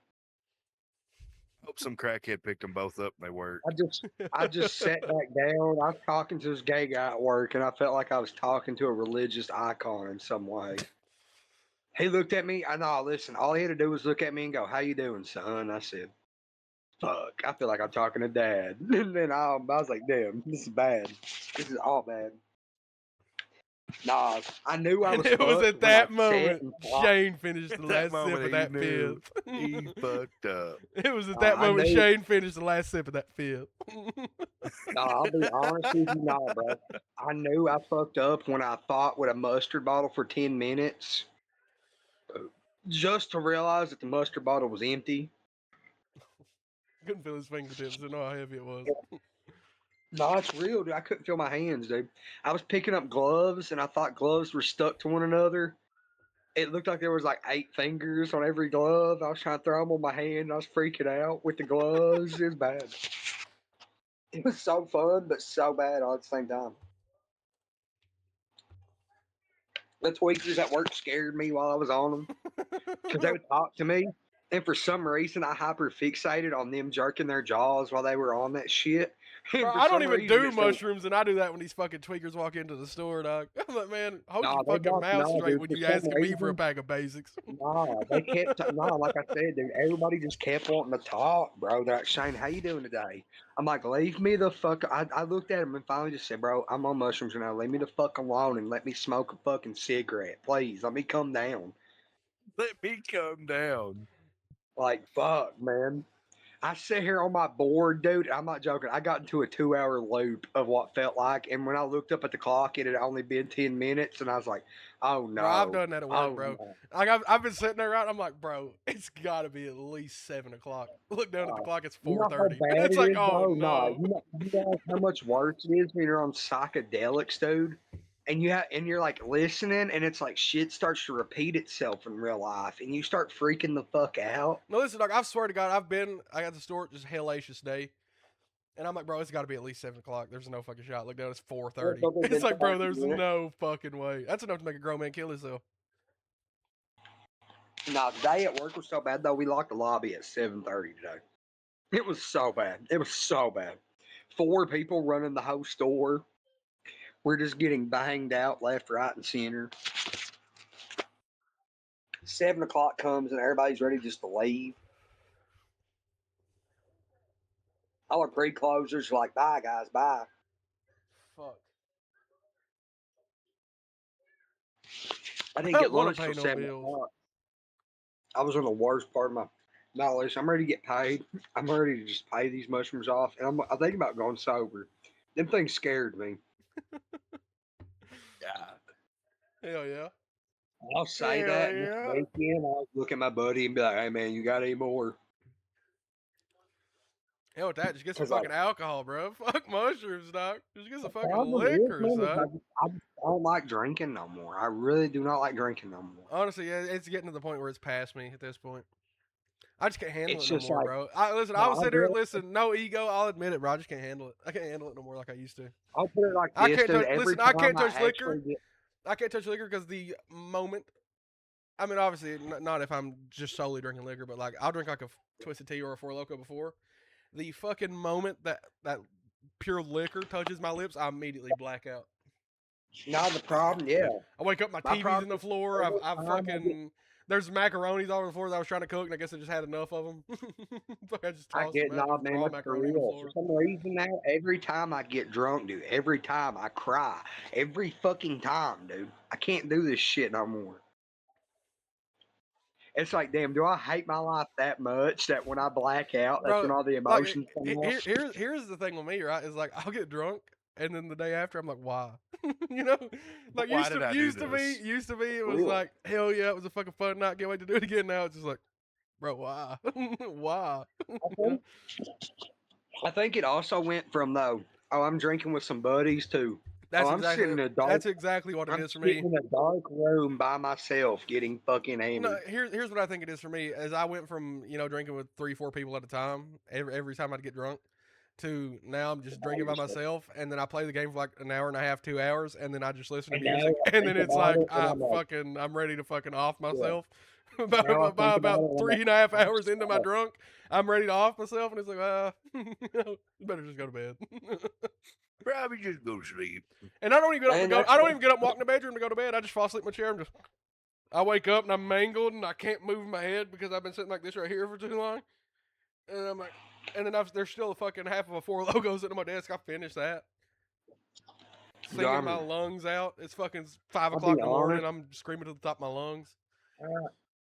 Hope some crackhead picked them both up and they worked. I just sat back down. I was talking to this gay guy at work, and I felt like I was talking to a religious icon in some way. He looked at me. I know. Listen, all he had to do was look at me and go, "How you doing, son?" I said, "Fuck, I feel like I'm talking to Dad." And then I was like, "Damn, this is bad. This is all bad." Nah, I knew I And was it was fucked at when I that sat moment and thought. Shane finished At the that last sip moment, of he that knew fifth. he fucked up. It was at that I moment knew. Shane finished the last sip of that fifth. Nah, I'll be honest with you, nah, bro. I knew I fucked up when I fought with a mustard bottle for 10 minutes just to realize that the mustard bottle was empty. Couldn't feel his fingertips. Didn't know how heavy it was. No, it's real, dude. I couldn't feel my hands, dude. I was picking up gloves and I thought gloves were stuck to one another. It looked like there was like 8 fingers on every glove. I was trying to throw them on my hand and I was freaking out with the gloves. It was bad. It was so fun, but so bad all at the same time. The tweakers at work scared me while I was on them because they would talk to me. And for some reason, I hyper fixated on them jerking their jaws while they were on that shit. And Bro, for I don't some even reason, do it's like, mushrooms, and I do that when these fucking tweakers walk into the store, dog. I'm like, man, hold nah, your they fucking walked, mouth nah, straight dude, when for you some asking me for a reason, bag of basics. nah, they kept, nah, like I said, dude, everybody just kept wanting to talk, bro. They're like, Shane, how you doing today? I'm like, leave me the fuck. I looked at him and finally just said, bro, I'm on mushrooms now. Leave me the fuck alone and let me smoke a fucking cigarette, please. Let me come down. Let me come down. Like, fuck, man. I sit here on my board, dude. I'm not joking. I got into a 2 hour loop of what felt like, and when I looked up at the clock, it had only been 10 minutes, and I was like, "Oh Bro, I've no, done that at work, oh bro. no!" Like I've been sitting there, right? I'm like, bro, it's got to be at least 7 o'clock. Look down at the Uh, clock, it's you know how 4:30. bad It's it like, is, oh bro? No, no. you know how much worse it is when you're on psychedelics, dude. And you're like listening, and it's like shit starts to repeat itself in real life, and you start freaking the fuck out. No, listen, dog. I swear to God, I got the store just hellacious day. And I'm like, bro, it's got to be at least 7 o'clock. There's no fucking shot. Look down, it's 4:30. Something It's like, bro, there's yeah. no fucking way. That's enough to make a grown man kill himself. Nah, today at work was so bad though. We locked the lobby at 7:30 today. It was so bad. It was so bad. 4 people running the whole store. We're just getting banged out left, right, and center. 7 o'clock comes and everybody's ready just to leave. All our pre-closers are like, bye guys, bye. Fuck. I I didn't don't get want lunch to pay till no 7 bills. o'clock. I was on the worst part of my. No, listen, I'm ready to get paid. I'm ready to just pay these mushrooms off, and I'm thinking about going sober. Them things scared me. Hell yeah. I'll say Hell that this yeah. weekend. I'll look at my buddy and be like, "Hey man, you got any more?" Hell with that, just get some 'Cause like, fucking alcohol, bro. Fuck mushrooms, doc. Just get some fucking problem liquor, is, man, son. I don't like drinking no more. I really do not like drinking no more. Honestly, it's getting to the point where it's past me at this point. I just can't handle It's it no just more, like, bro. Listen, no, I was I sitting there, really, listen, no ego, I'll admit it, bro. I just can't handle it. I can't handle it no more like I used to. I'll put it like I this, can't dude. touch. Every Listen, I can't time I touch liquor. actually get, I can't touch liquor because the moment. I mean, obviously, not if I'm just solely drinking liquor, but like I'll drink like a twisted tea or a Four Loko before. The fucking moment that pure liquor touches my lips, I immediately black out. not the problem, yeah. I wake up, my My TV's in problem the is floor. every I've time I get fucking. There's macaronis all over the floor that I was trying to cook, and I guess I just had enough of them. I just I tossed get them out. nah, There's man. raw That's for macaroni on the real. For floor. some reason now, every time I get drunk, dude, every time I cry, every fucking time, dude. I can't do this shit no more. It's like, damn, do I hate my life that much that when I black out, that's Bro, when all the like emotions come out? here's the thing with me, right? Is like I'll get drunk, and then the day after, I'm like, why? You know, like Why did I do this? used to be, it was Really? like, hell yeah, it was a fucking fun night. Can't wait to do it again. Now it's just like, bro, why? Why? I You know? think, I think it also went from though, oh, I'm drinking with some buddies to, oh, That's exactly what it I'm is for sitting me. in a dark room by myself getting fucking No, hammered. here's what I think it is for me. As I went from drinking with 3-4 people at a time, every time I'd get drunk, to now I'm just drinking by myself, and then I play the game for like an hour and a half, 2 hours, and then I just listen to And now music, I and think then it's about like it, and I'm like, I'm ready to fucking off yeah. myself. Now I By think about about it, and I'm like, 3.5 I'm hours into my sorry. drunk, I'm ready to off myself, and it's like, you better just go to bed. Probably just go to sleep. And I don't even get up Man, to go. that's I don't even get up and walk in the bedroom to go to bed. I just fall asleep in my chair and just. I wake up and I'm mangled and I can't move my head because I've been sitting like this right here for too long. And I'm like, and then there's still a fucking half of a Four Loko sitting on my desk. I finished that. Singing my Diamond. lungs out. It's fucking 5 I'll o'clock be in the morning. honest. I'm screaming to the top of my lungs.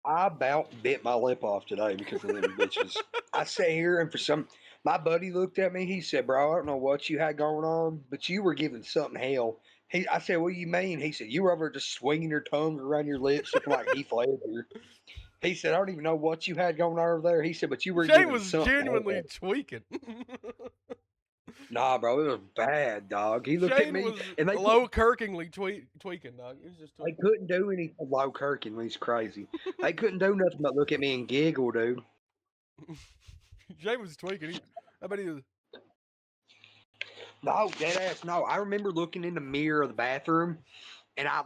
I about bit my lip off today because of them bitches. I sat here and my buddy looked at me. He said, "Bro, I don't know what you had going on, but you were giving something hell." I said, "What do you mean?" He said, "You were over just swinging your tongue around your lips, looking like Heath Ledger." He said, "I don't even know what you had going on over there." He said, "But you were Shane giving was something genuinely hell." tweaking. Nah, bro, it was bad, dog. He looked at Shane me was and low Kirkingly tweaking, dog. He was just they tweaking. couldn't do anything. Low Kirkingly's crazy. They couldn't do nothing but look at me and giggle, dude. Shane was tweaking. I bet he was. No, dead ass. No, I remember looking in the mirror of the bathroom, and I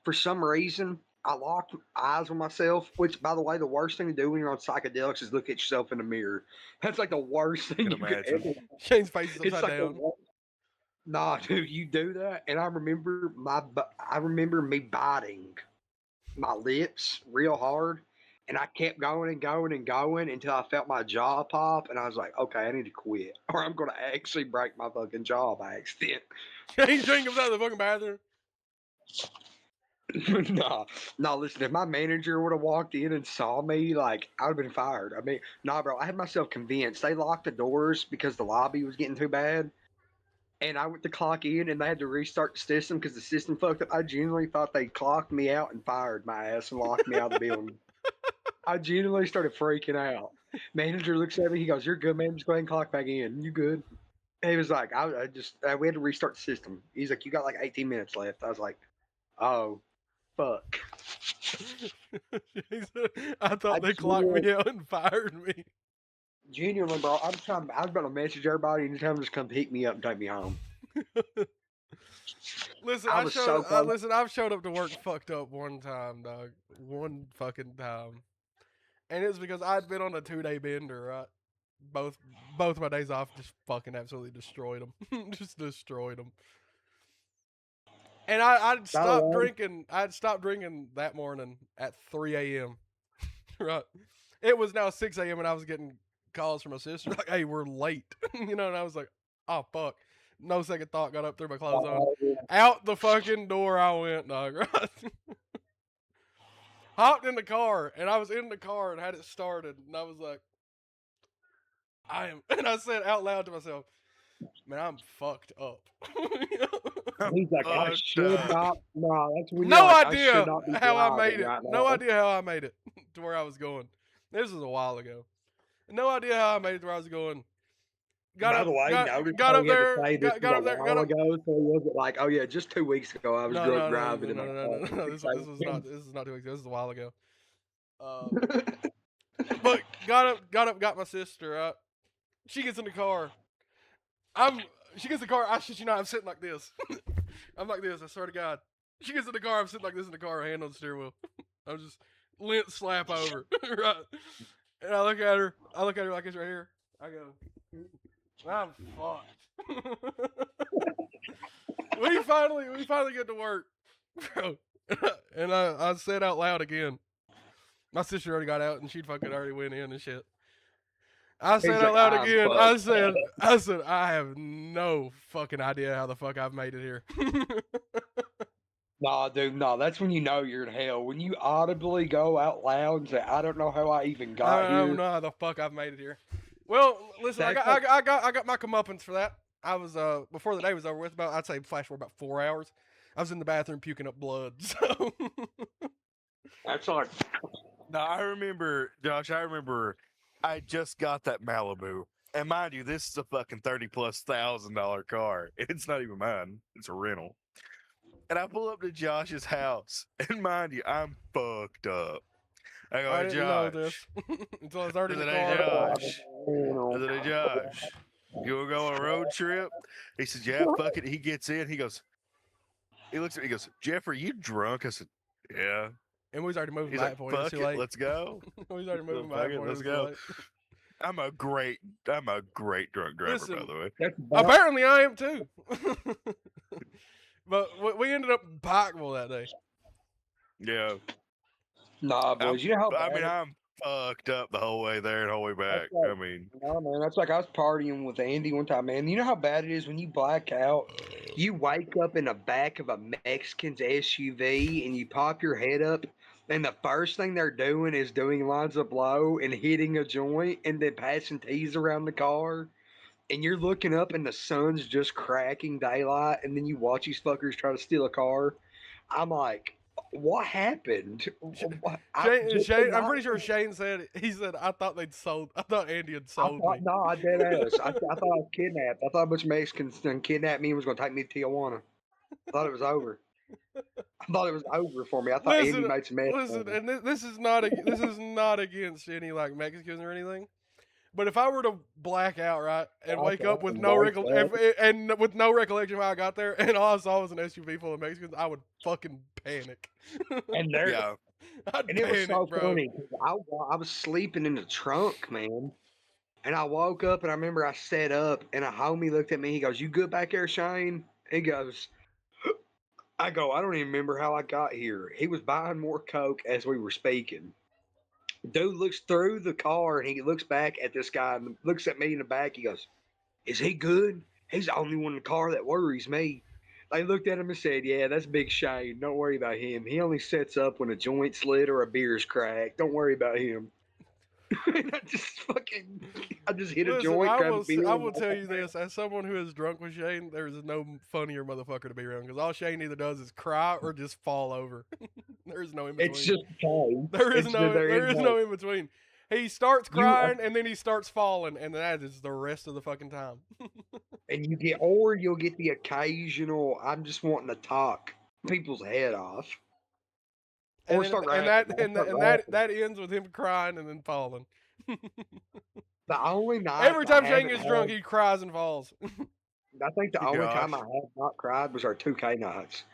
for some reason, I locked eyes with myself. Which, by the way, the worst thing to do when you're on psychedelics is look at yourself in the mirror. That's like the worst thing Can you could imagine. ever. Shane's face is It's upside like down. nah, dude, you do that, and I remember me biting my lips real hard. And I kept going and going and going until I felt my jaw pop, and I was like, "Okay, I need to quit, or I'm gonna actually break my fucking jaw by accident." Shane comes out of the fucking bathroom. Nah, nah. Listen, if my manager would have walked in and saw me, like I'd have been fired. I mean, nah, bro. I had myself convinced. They locked the doors because the lobby was getting too bad, and I went to clock in, and they had to restart the system because the system fucked up. I genuinely thought they clocked me out and fired my ass and locked me out of the building. I genuinely started freaking out. Manager looks at me. He goes, "You're good, man. Just go ahead and clock back in. You good?" And he was like, we had to restart the system." He's like, "You got like 18 minutes left." I was like, "Oh, fuck." I thought I they clocked genuinely, me out and fired me. Genuinely, bro, I was about to message everybody and tell them to just come pick me up and take me home. Listen, I was so close. listen, I've showed up to work fucked up one time, dog. One fucking time. And it was because I'd been on a 2-day bender, right? Both my days off just fucking absolutely destroyed them. Just destroyed them. And I'd stopped drinking. I'd stopped drinking that morning at 3 a.m. Right. It was now 6 a.m. and I was getting calls from my sister like, "Hey, we're late," you know. And I was like, "Oh fuck." No second thought. Got up, threw my clothes on, out the fucking door I went, dog. Right. Hopped in the car, and I was in the car and had it started, and I was like, "I am," and I said out loud to myself, "Man, I'm fucked up." You know? He's like, I should not. No, that's when no you're like, idea I should not be how I driving made it. right No now. idea how I made it to where I was going. This was a while ago. No idea how I made it to where I was going. By the way, got notice up there. Say this Got up there. while ago, so it wasn't like, oh yeah, just 2 weeks ago I was drunk driving in my car. This is not 2 weeks ago. This is a while ago. But got my sister up. She gets in the car. She gets in the car. I shit you not. I'm sitting like this. I'm like this. I swear to God. She gets in the car. I'm sitting like this in the car, hand on the steering wheel. I'm just lint slap over, right? And I look at her. like this right here. I go, I'm fucked. we finally get to work, bro. And I said out loud again. My sister already got out and she'd fucking already went in and shit. I said out loud again. I said, I have no fucking idea how the fuck I've made it here. Nah, dude, no. That's when you know you're in hell. When you audibly go out loud and say, "I don't know how I even got here." I don't know how the fuck I've made it here. Well, listen, I got my comeuppance for that. I was before the day was over with, about I'd say flash forward about 4 hours. I was in the bathroom puking up blood. So that's like. No, I remember, Josh. I remember, I just got that Malibu, and mind you, this is a fucking $30,000+ car. It's not even mine; it's a rental. And I pull up to Josh's house, and mind you, I'm fucked up. I go, I "Hey, didn't know Josh." this until I was already in the Hey, car. Josh. I said, "Hey, Josh, you wanna go on a road trip?" He says, "Yeah, fuck it." He gets in. He goes, he looks at me. He goes, "Jeff, are you drunk?" I said, "Yeah." And we was already moving He's by like, that point. It was "Fuck too it, late. let's go." We was already moving by Fuck that it, point. let's It was go. too late. I'm a great drunk driver, Listen, by the way. Apparently, I am too. But we ended up in Pikeville that day. Yeah. Nah, boys, you know how bad I'm fucked up the whole way there and the whole way back. like, I mean, no, man, that's like I was partying with Andy one time, man. You know how bad it is when you black out? You wake up in the back of a Mexican's SUV and you pop your head up, and the first thing they're doing is doing lines of blow and hitting a joint and then passing teas around the car. And you're looking up and the sun's just cracking daylight, and then you watch these fuckers try to steal a car. I'm like, what happened? Shane, I'm pretty sure Shane said I thought Andy had sold me. No, I did ass. I thought I was kidnapped. I thought a bunch of Mexicans kidnapped me and was going to take me to Tijuana. I thought it was over. I thought it was over for me. I thought Andy made some mess. Listen, and this is not against any like Mexicans or anything. But if I were to black out, right, and wake up with no with no recollection of how I got there, and all I saw was an SUV full of Mexicans, I would fucking panic. And there, yeah. And it was so funny. I was sleeping in the trunk, man. And I woke up and I remember I sat up and a homie looked at me. He goes, "You good back there, Shane?" He goes, I go, "I don't even remember how I got here." He was buying more Coke as we were speaking. Dude looks through the car and he looks back at this guy and looks at me in the back. He goes, "Is he good? He's the only one in the car that worries me." They looked at him and said, "Yeah, that's Big Shane. Don't worry about him. He only sets up when a joint's lit or a beer's cracked. Don't worry about him." And I just hit a joint. I will tell you this: as someone who is drunk with Shane, there is no funnier motherfucker to be around because all Shane either does is cry or just fall over. There is no in between. It's just time. There is no in between. He starts crying and then he starts falling, and that is the rest of the fucking time. And you'll get the occasional, "I'm just wanting to talk people's head off." Or that ends with him crying and then falling. The only night Every time I Shane haven't gets drunk, had- he cries and falls. I think the only time I Gosh. have not cried was our 2K nights.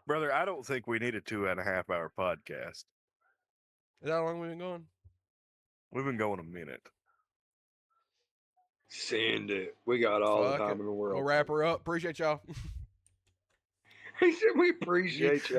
Brother, I don't think we need a 2.5 hour podcast. Is that how long we've been going? We've been going a minute. Send it. We got all the Fuck time it. in the world. We'll wrap her up. Appreciate y'all. He said we appreciate you.